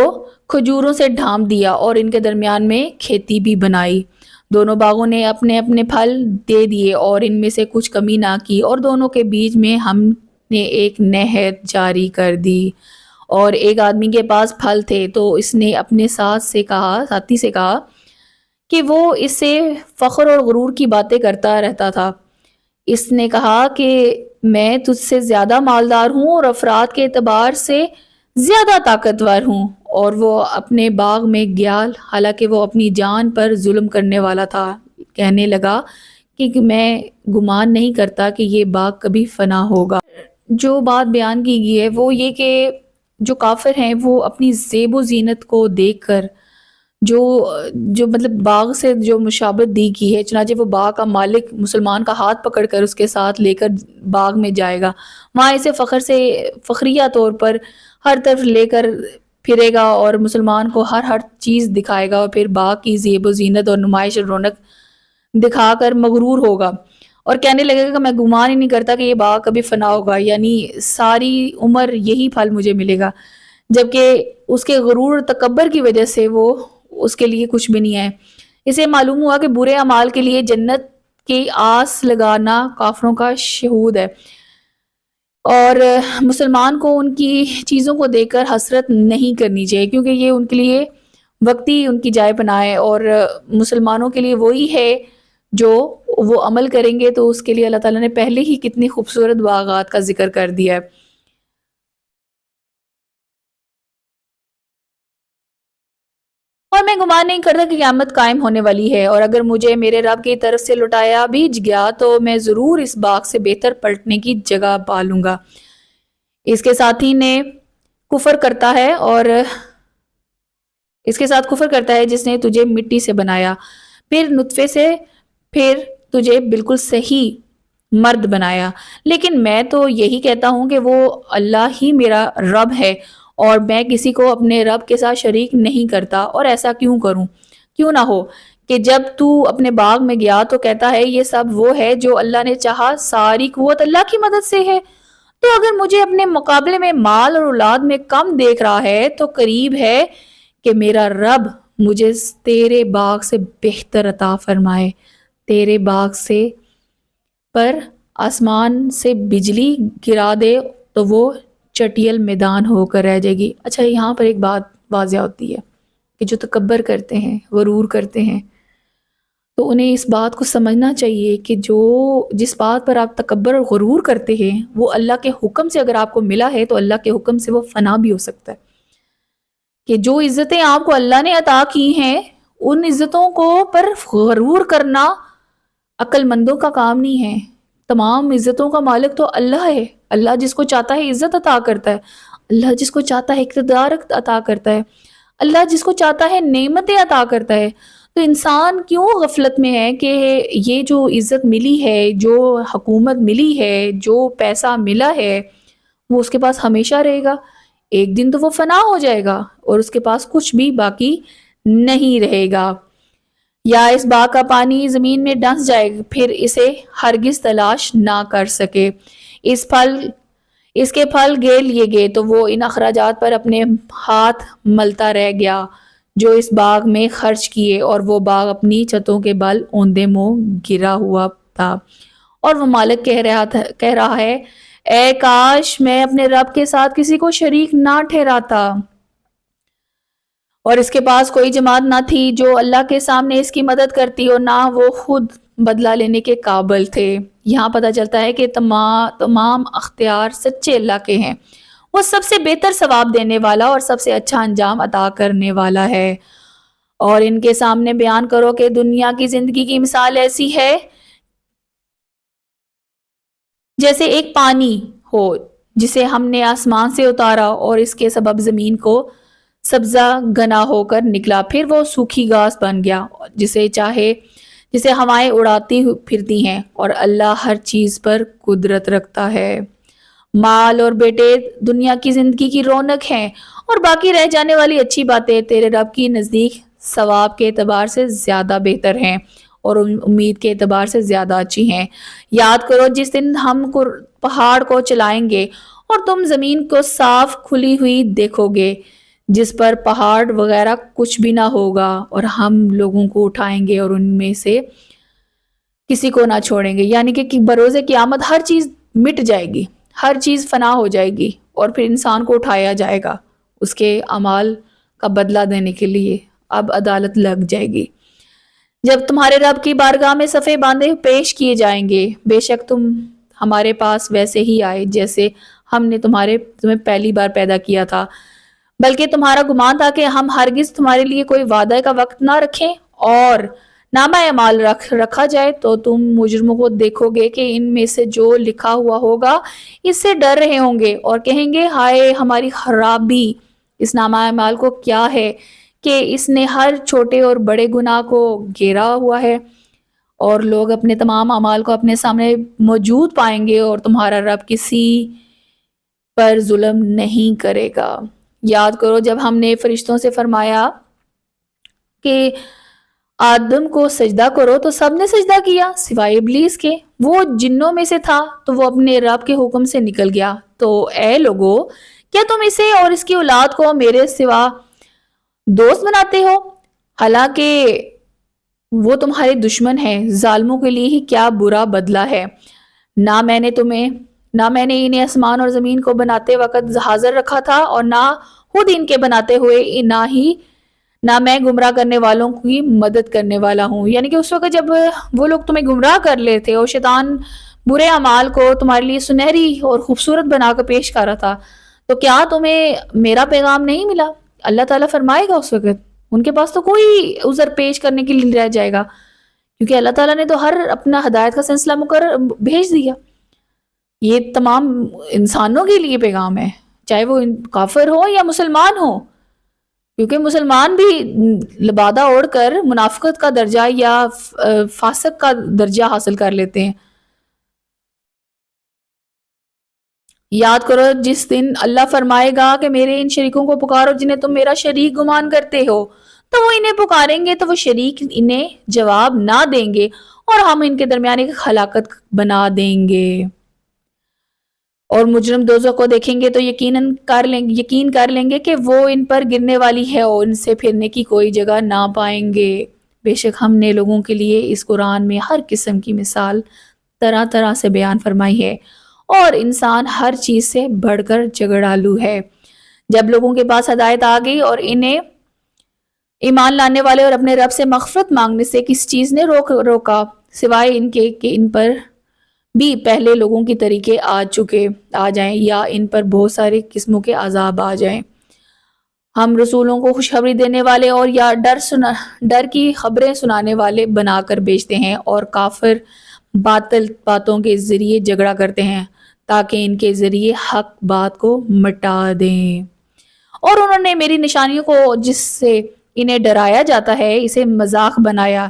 Speaker 1: کھجوروں سے ڈھانپ دیا اور ان کے درمیان میں کھیتی بھی بنائی، دونوں باغوں نے اپنے اپنے پھل دے دیے اور ان میں سے کچھ کمی نہ کی، اور دونوں کے بیچ میں ہم نے ایک نہر جاری کر دی۔ اور ایک آدمی کے پاس پھل تھے تو اس نے اپنے ساتھی سے کہا کہ وہ اس سے فخر اور غرور کی باتیں کرتا رہتا تھا۔ اس نے کہا کہ میں تجھ سے زیادہ مالدار ہوں اور افراد کے اعتبار سے زیادہ طاقتور ہوں، اور وہ اپنے باغ میں گیا حالانکہ وہ اپنی جان پر ظلم کرنے والا تھا، کہنے لگا کہ میں گمان نہیں کرتا کہ یہ باغ کبھی فنا ہوگا۔ جو بات بیان کی گئی ہے وہ یہ کہ جو کافر ہیں وہ اپنی زیب و زینت کو دیکھ کر جو جو مطلب باغ سے جو مشابہت دی کی ہے، چنانچہ وہ باغ کا مالک مسلمان کا ہاتھ پکڑ کر اس کے ساتھ لے کر باغ میں جائے گا، وہاں اسے فخریہ طور پر ہر طرف لے کر پھرے گا اور مسلمان کو ہر چیز دکھائے گا، اور پھر باغ کی زیب و زینت اور نمائش اور رونق دکھا کر مغرور ہوگا اور کہنے لگے گا کہ میں گمان ہی نہیں کرتا کہ یہ باغ کبھی فنا ہوگا، یعنی ساری عمر یہی پھل مجھے ملے گا، جبکہ اس کے غرور اور تکبر کی وجہ سے وہ اس کے لیے کچھ بھی نہیں ہے۔ اسے معلوم ہوا کہ برے اعمال کے لیے جنت کی آس لگانا کافروں کا شہود ہے، اور مسلمان کو ان کی چیزوں کو دیکھ کر حسرت نہیں کرنی چاہیے، کیونکہ یہ ان کے لیے وقتی ان کی جائے پناہ ہے، اور مسلمانوں کے لیے وہی ہے جو وہ عمل کریں گے تو اس کے لیے اللہ تعالیٰ نے پہلے ہی کتنی خوبصورت باغات کا ذکر کر دیا ہے۔ اور میں گمان نہیں کرتا کہ قیامت قائم ہونے والی ہے، اور اگر مجھے میرے رب کی طرف سے لٹایا بھی گیا تو میں ضرور اس باغ سے بہتر پلٹنے کی جگہ پالوں گا۔ اس کے ساتھی نے کفر کرتا ہے اور اس کے ساتھ کفر کرتا ہے جس نے تجھے مٹی سے بنایا، پھر نطفے سے، پھر تجھے بالکل صحیح مرد بنایا، لیکن میں تو یہی کہتا ہوں کہ وہ اللہ ہی میرا رب ہے اور میں کسی کو اپنے رب کے ساتھ شریک نہیں کرتا، اور ایسا کیوں کروں؟ کیوں نہ ہو کہ جب تو اپنے باغ میں گیا تو کہتا ہے یہ سب وہ ہے جو اللہ نے چاہا، ساری قوت اللہ کی مدد سے ہے، تو اگر مجھے اپنے مقابلے میں مال اور اولاد میں کم دیکھ رہا ہے تو قریب ہے کہ میرا رب مجھے تیرے باغ سے بہتر عطا فرمائے، تیرے باغ سے پر آسمان سے بجلی گرا دے تو وہ چٹیل میدان ہو کر رہ جائے گی۔ اچھا، یہاں پر ایک بات واضح ہوتی ہے کہ جو تکبر کرتے ہیں، غرور کرتے ہیں، تو انہیں اس بات کو سمجھنا چاہیے کہ جس بات پر آپ تکبر اور غرور کرتے ہیں وہ اللہ کے حکم سے اگر آپ کو ملا ہے تو اللہ کے حکم سے وہ فنا بھی ہو سکتا ہے، کہ جو عزتیں آپ کو اللہ نے عطا کی ہیں ان عزتوں کو پر غرور کرنا عقل مندوں کا کام نہیں ہے۔ تمام عزتوں کا مالک تو اللہ ہے، اللہ جس کو چاہتا ہے عزت عطا کرتا ہے، اللہ جس کو چاہتا ہے اقتدار عطا کرتا ہے، اللہ جس کو چاہتا ہے نعمتیں عطا کرتا ہے۔ تو انسان کیوں غفلت میں ہے کہ یہ جو عزت ملی ہے، جو حکومت ملی ہے، جو پیسہ ملا ہے، وہ اس کے پاس ہمیشہ رہے گا؟ ایک دن تو وہ فنا ہو جائے گا اور اس کے پاس کچھ بھی باقی نہیں رہے گا۔ یا اس باغ کا پانی زمین میں ڈس جائے پھر اسے ہرگز تلاش نہ کر سکے، اس کے پھل گے لیے گئے تو وہ ان اخراجات پر اپنے ہاتھ ملتا رہ گیا جو اس باغ میں خرچ کیے، اور وہ باغ اپنی چھتوں کے بل اوندے منہ گرا ہوا تھا، اور وہ مالک کہہ رہا ہے اے کاش میں اپنے رب کے ساتھ کسی کو شریک نہ ٹھہراتا، اور اس کے پاس کوئی جماعت نہ تھی جو اللہ کے سامنے اس کی مدد کرتی، اور نہ وہ خود بدلہ لینے کے قابل تھے۔ یہاں پتہ چلتا ہے کہ تمام اختیار سچے اللہ کے ہیں، وہ سب سے بہتر ثواب دینے والا اور سب سے اچھا انجام عطا کرنے والا ہے۔ اور ان کے سامنے بیان کرو کہ دنیا کی زندگی کی مثال ایسی ہے جیسے ایک پانی ہو جسے ہم نے آسمان سے اتارا اور اس کے سبب زمین کو سبزہ گنا ہو کر نکلا، پھر وہ سوکھی گھاس بن گیا جسے ہوائیں اڑاتی پھرتی ہیں، اور اللہ ہر چیز پر قدرت رکھتا ہے۔ مال اور بیٹے دنیا کی زندگی کی رونق ہیں، اور باقی رہ جانے والی اچھی باتیں تیرے رب کی نزدیک ثواب کے اعتبار سے زیادہ بہتر ہیں اور امید کے اعتبار سے زیادہ اچھی ہیں۔ یاد کرو جس دن ہم پہاڑ کو چلائیں گے اور تم زمین کو صاف کھلی ہوئی دیکھو گے جس پر پہاڑ وغیرہ کچھ بھی نہ ہوگا، اور ہم لوگوں کو اٹھائیں گے اور ان میں سے کسی کو نہ چھوڑیں گے، یعنی کہ بروز قیامت ہر چیز مٹ جائے گی، ہر چیز فنا ہو جائے گی، اور پھر انسان کو اٹھایا جائے گا اس کے اعمال کا بدلہ دینے کے لیے، اب عدالت لگ جائے گی۔ جب تمہارے رب کی بارگاہ میں صفے باندھے پیش کیے جائیں گے، بے شک تم ہمارے پاس ویسے ہی آئے جیسے ہم نے تمہیں پہلی بار پیدا کیا تھا، بلکہ تمہارا گمان تھا کہ ہم ہرگز تمہارے لیے کوئی وعدہ کا وقت نہ رکھیں اور نامہ اعمال رکھا جائے تو تم مجرموں کو دیکھو گے کہ ان میں سے جو لکھا ہوا ہوگا اس سے ڈر رہے ہوں گے اور کہیں گے ہائے ہماری خرابی اس نامہ اعمال کو کیا ہے کہ اس نے ہر چھوٹے اور بڑے گناہ کو گھیرا ہوا ہے، اور لوگ اپنے تمام اعمال کو اپنے سامنے موجود پائیں گے اور تمہارا رب کسی پر ظلم نہیں کرے گا۔ یاد کرو جب ہم نے فرشتوں سے فرمایا کہ آدم کو سجدہ کرو تو سب نے سجدہ کیا سوائے ابلیس کے، وہ جنوں میں سے تھا تو وہ اپنے رب کے حکم سے نکل گیا۔ تو اے لوگو، کیا تم اسے اور اس کی اولاد کو میرے سوا دوست بناتے ہو، حالانکہ وہ تمہارے دشمن ہیں؟ ظالموں کے لیے ہی کیا برا بدلہ ہے۔ نہ میں نے انہیں آسمان اور زمین کو بناتے وقت حاضر رکھا تھا اور نہ خود ان کے بناتے ہوئے نہ میں گمراہ کرنے والوں کی مدد کرنے والا ہوں۔ یعنی کہ اس وقت جب وہ لوگ تمہیں گمراہ کر لیے تھے اور شیطان برے اعمال کو تمہارے لیے سنہری اور خوبصورت بنا کر پیش کر رہا تھا، تو کیا تمہیں میرا پیغام نہیں ملا؟ اللہ تعالیٰ فرمائے گا اس وقت ان کے پاس تو کوئی عذر پیش کرنے کے لیے رہ جائے گا، کیونکہ اللہ تعالیٰ نے تو ہر اپنا ہدایت کا سلسلہ مقرر بھیج دیا۔ یہ تمام انسانوں کے لیے پیغام ہے، چاہے وہ کافر ہو یا مسلمان ہو، کیونکہ مسلمان بھی لبادہ اوڑھ کر منافقت کا درجہ یا فاسق کا درجہ حاصل کر لیتے ہیں۔ یاد کرو جس دن اللہ فرمائے گا کہ میرے ان شریکوں کو پکارو جنہیں تم میرا شریک گمان کرتے ہو، تو وہ انہیں پکاریں گے تو وہ شریک انہیں جواب نہ دیں گے اور ہم ان کے درمیان ایک خلاقت بنا دیں گے، اور مجرم دوزخ کو دیکھیں گے تو یقین کر لیں گے کہ وہ ان پر گرنے والی ہے اور ان سے پھرنے کی کوئی جگہ نہ پائیں گے۔ بے شک ہم نے لوگوں کے لیے اس قرآن میں ہر قسم کی مثال طرح طرح سے بیان فرمائی ہے، اور انسان ہر چیز سے بڑھ کر جھگڑالو ہے۔ جب لوگوں کے پاس ہدایت آ گئی اور انہیں ایمان لانے والے اور اپنے رب سے مغفرت مانگنے سے کس چیز نے روکا سوائے ان کے کہ ان پر بھی پہلے لوگوں کی طریقے آ جائیں یا ان پر بہت سارے قسموں کے عذاب آ جائیں۔ ہم رسولوں کو خوشخبری دینے والے اور یا ڈر کی خبریں سنانے والے بنا کر بھیجتے ہیں، اور کافر باطل باتوں کے ذریعے جھگڑا کرتے ہیں تاکہ ان کے ذریعے حق بات کو مٹا دیں، اور انہوں نے میری نشانیوں کو جس سے انہیں ڈرایا جاتا ہے اسے مذاق بنایا۔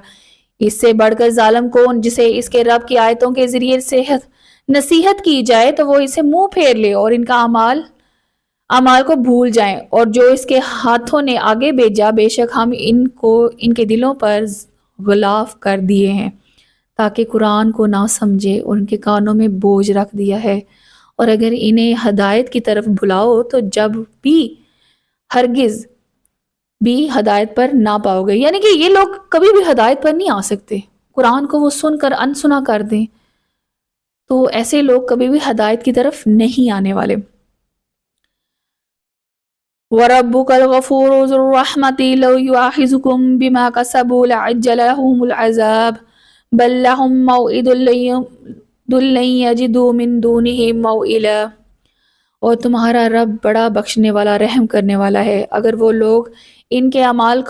Speaker 1: اس سے بڑھ کر ظالم کون جسے اس کے رب کی آیتوں کے ذریعے نصیحت کی جائے تو وہ اسے منہ پھیر لے اور ان کا اعمال کو بھول جائیں، اور جو اس کے ہاتھوں نے آگے بھیجا بے شک ہم ان کے دلوں پر غلاف کر دیے ہیں تاکہ قرآن کو نہ سمجھے، اور ان کے کانوں میں بوجھ رکھ دیا ہے، اور اگر انہیں ہدایت کی طرف بلاؤ تو جب بھی ہرگز بھی ہدایت پر نہ پاؤ گے۔ یعنی کہ یہ لوگ کبھی بھی ہدایت پر نہیں آ سکتے، قرآن کو وہ سن کر انسنا کر دیں تو ایسے لوگ کبھی بھی ہدایت کی طرف نہیں آنے والے۔ وَرَبُّكَ الْغَفُورُ ذُو الرَّحْمَةِ لَوْ يُؤَاخِذُكُم بِمَا كَسَبُوا لَعَجَّلَ لَهُمُ الْعَذَابُ بَل لَّهُم مَّوْعِدٌ لَّن يَجِدُوا مِن دُونِهِ مَوْئِلًا۔ اور تمہارا رب بڑا بخشنے والا رحم کرنے والا ہے، اگر وہ لوگ ان کے اعمال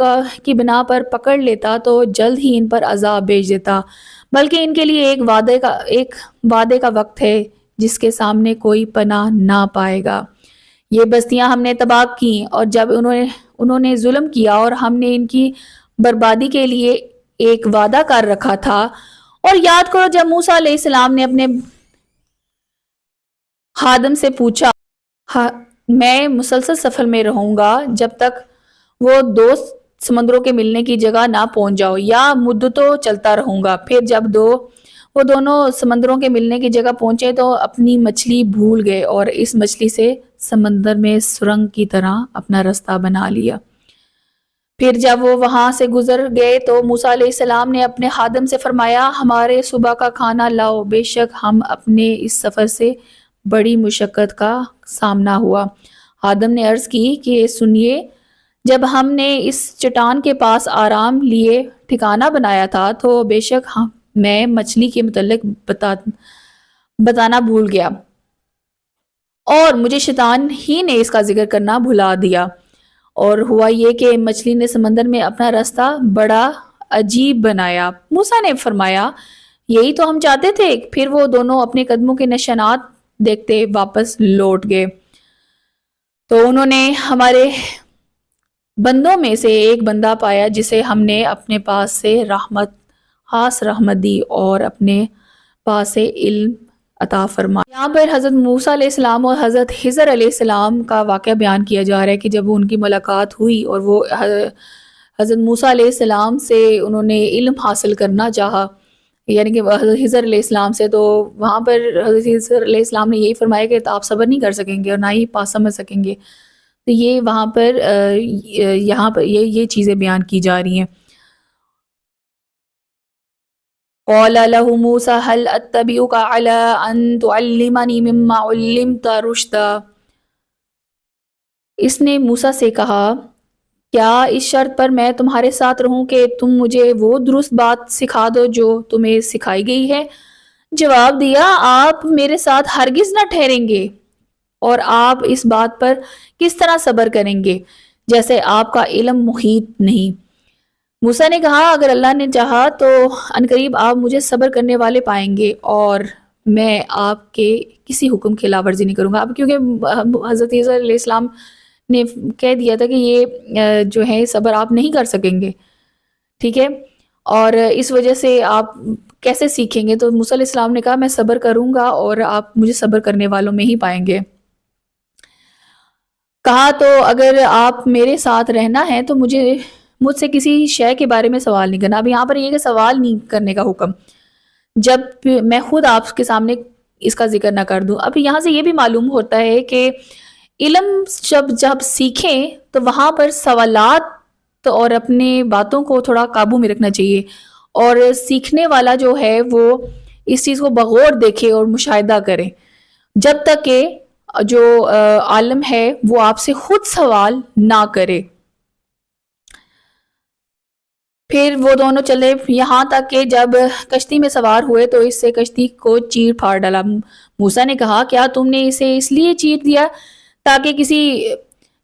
Speaker 1: کی بنا پر پکڑ لیتا تو جلد ہی ان پر عذاب بھیج دیتا، بلکہ ان کے لیے ایک وعدے کا وقت ہے جس کے سامنے کوئی پناہ نہ پائے گا۔ یہ بستیاں ہم نے تباہ کی اور جب انہوں نے ظلم کیا، اور ہم نے ان کی بربادی کے لیے ایک وعدہ کر رکھا تھا۔ اور یاد کرو جب موسیٰ علیہ السلام نے اپنے خادم سے پوچھا میں مسلسل سفر میں رہوں گا جب تک وہ دو سمندروں کے ملنے کی جگہ نہ پہنچ جاؤ، یا مدتوں چلتا رہوں گا۔ پھر جب وہ دونوں سمندروں کے ملنے کی جگہ پہنچے تو اپنی مچھلی بھول گئے اور اس مچھلی سے سمندر میں سرنگ کی طرح اپنا رستہ بنا لیا۔ پھر جب وہ وہاں سے گزر گئے تو موسیٰ علیہ السلام نے اپنے خادم سے فرمایا ہمارے صبح کا کھانا لاؤ، بے شک ہم اپنے اس سفر سے بڑی مشقت کا سامنا ہوا۔ خادم نے عرض کی کہ سنیے، جب ہم نے اس چٹان کے پاس آرام لیے ٹھکانہ بنایا تھا تو بے شک میں مچھلی کے متعلق بتانا بھول گیا اور مجھے شیطان ہی نے اس کا ذکر کرنا بھلا دیا، اور ہوا یہ کہ مچھلی نے سمندر میں اپنا راستہ بڑا عجیب بنایا۔ موسیٰ نے فرمایا یہی تو ہم چاہتے تھے۔ پھر وہ دونوں اپنے قدموں کے نشانات دیکھتے واپس لوٹ گئے۔ تو انہوں نے ہمارے بندوں میں سے ایک بندہ پایا جسے ہم نے اپنے پاس سے خاص رحمت دی اور اپنے پاس سے علم عطا فرمایا۔ یہاں پر حضرت موسیٰ علیہ السلام اور حضرت خضر علیہ السلام کا واقعہ بیان کیا جا رہا ہے کہ جب ان کی ملاقات ہوئی اور وہ حضرت موسیٰ علیہ السلام سے انہوں نے علم حاصل کرنا چاہا، یعنی کہ حضرت خضر علیہ السلام سے، تو وہاں پر حضرت خضر علیہ السلام نے یہی فرمایا کہ آپ صبر نہیں کر سکیں گے اور نہ ہی پاس سمجھ سکیں گے۔ تو یہ وہاں پر یہاں پر یہ چیزیں بیان کی جا رہی ہیں۔ قال له موسى هل اتبعك على ان تعلمني مما علمت رشدا، اس نے موسیٰ سے کہا کیا اس شرط پر میں تمہارے ساتھ رہوں کہ تم مجھے وہ درست بات سکھا دو جو تمہیں سکھائی گئی ہے؟ جواب دیا آپ میرے ساتھ ہرگز نہ ٹھہریں گے، اور آپ اس بات پر کس طرح صبر کریں گے جیسے آپ کا علم محیط نہیں۔ موسیٰ نے کہا اگر اللہ نے چاہا تو عنقریب آپ مجھے صبر کرنے والے پائیں گے اور میں آپ کے کسی حکم کی خلاف ورزی نہیں کروں گا۔ اب کیونکہ حضرت عیسیٰ علیہ السلام نے کہہ دیا تھا کہ یہ جو ہے صبر آپ نہیں کر سکیں گے، ٹھیک ہے، اور اس وجہ سے آپ کیسے سیکھیں گے؟ تو موسیٰ علیہ السلام نے کہا میں صبر کروں گا اور آپ مجھے صبر کرنے والوں میں ہی پائیں گے۔ کہا تو اگر آپ میرے ساتھ رہنا ہے تو مجھ سے کسی شے کے بارے میں سوال نہیں کرنا۔ اب یہاں پر یہ کہ سوال نہیں کرنے کا حکم، جب میں خود آپ کے سامنے اس کا ذکر نہ کر دوں۔ اب یہاں سے یہ بھی معلوم ہوتا ہے کہ علم جب سیکھیں تو وہاں پر سوالات اور اپنے باتوں کو تھوڑا قابو میں رکھنا چاہیے، اور سیکھنے والا جو ہے وہ اس چیز کو بغور دیکھے اور مشاہدہ کرے، جب تک کہ جو عالم ہے وہ آپ سے خود سوال نہ کرے۔ پھر وہ دونوں چلے یہاں تک کہ جب کشتی میں سوار ہوئے تو اس سے کشتی کو چیر پھاڑ ڈالا۔ موسیٰ نے کہا کیا تم نے اسے اس لیے چیر دیا تاکہ کسی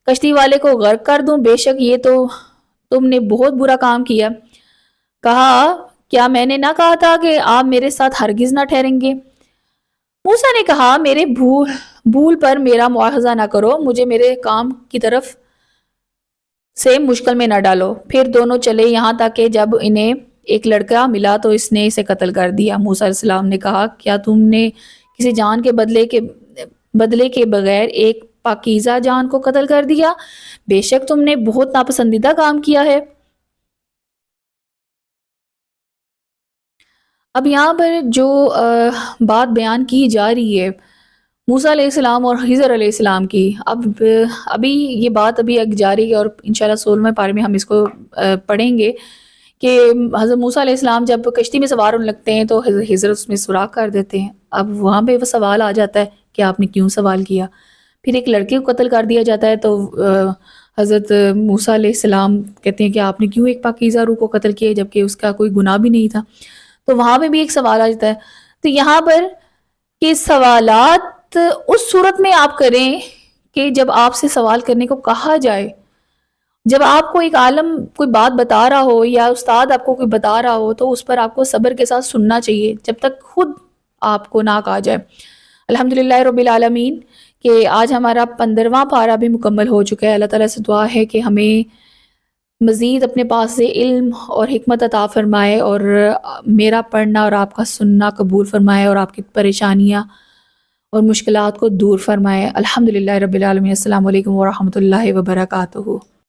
Speaker 1: کشتی والے کو غرق کر دوں؟ بے شک یہ تو تم نے بہت برا کام کیا۔ کہا کیا میں نے نہ کہا تھا کہ آپ میرے ساتھ ہرگز نہ ٹھہریں گے؟ موسیٰ نے کہا میرے بھول پر میرا مواخذہ نہ کرو، مجھے میرے کام کی طرف سے مشکل میں نہ ڈالو۔ پھر دونوں چلے یہاں تک کہ جب انہیں ایک لڑکا ملا تو اس نے اسے قتل کر دیا۔ موسیٰ علیہ السلام نے کہا کیا تم نے کسی جان کے بدلے کے بغیر ایک پاکیزہ جان کو قتل کر دیا؟ بے شک تم نے بہت ناپسندیدہ کام کیا ہے۔ اب یہاں پر جو بات بیان کی جا رہی ہے موسیٰ علیہ السلام اور خضر علیہ السلام کی، ابھی یہ بات ابھی جاری ہے اور انشاءاللہ 16ویں پارے میں ہم اس کو پڑھیں گے کہ حضرت موسیٰ علیہ السلام جب کشتی میں سوار ہونے لگتے ہیں تو خضر اس میں سوراخ کر دیتے ہیں۔ اب وہاں پہ وہ سوال آ جاتا ہے کہ آپ نے کیوں سوال کیا؟ پھر ایک لڑکے کو قتل کر دیا جاتا ہے تو حضرت موسیٰ علیہ السلام کہتے ہیں کہ آپ نے کیوں ایک پاکیزہ روح کو قتل کیا جبکہ اس کا کوئی گناہ بھی نہیں تھا؟ تو وہاں پہ بھی ایک سوال آ جاتا ہے۔ تو یہاں پر کہ سوالات اس صورت میں آپ کریں کہ جب آپ سے سوال کرنے کو کہا جائے، جب آپ کو ایک عالم کوئی بات بتا رہا ہو یا استاد آپ کو کوئی بتا رہا ہو تو اس پر آپ کو صبر کے ساتھ سننا چاہیے جب تک خود آپ کو نہ کہا جائے۔ الحمدللہ رب العالمین کہ آج ہمارا 15واں پارہ بھی مکمل ہو چکا ہے۔ اللہ تعالیٰ سے دعا ہے کہ ہمیں مزید اپنے پاس سے علم اور حکمت عطا فرمائے اور میرا پڑھنا اور آپ کا سننا قبول فرمائے اور آپ کی پریشانیاں اور مشکلات کو دور فرمائے۔ الحمدللہ رب العالمین۔ السلام علیکم ورحمۃ اللہ وبرکاتہ۔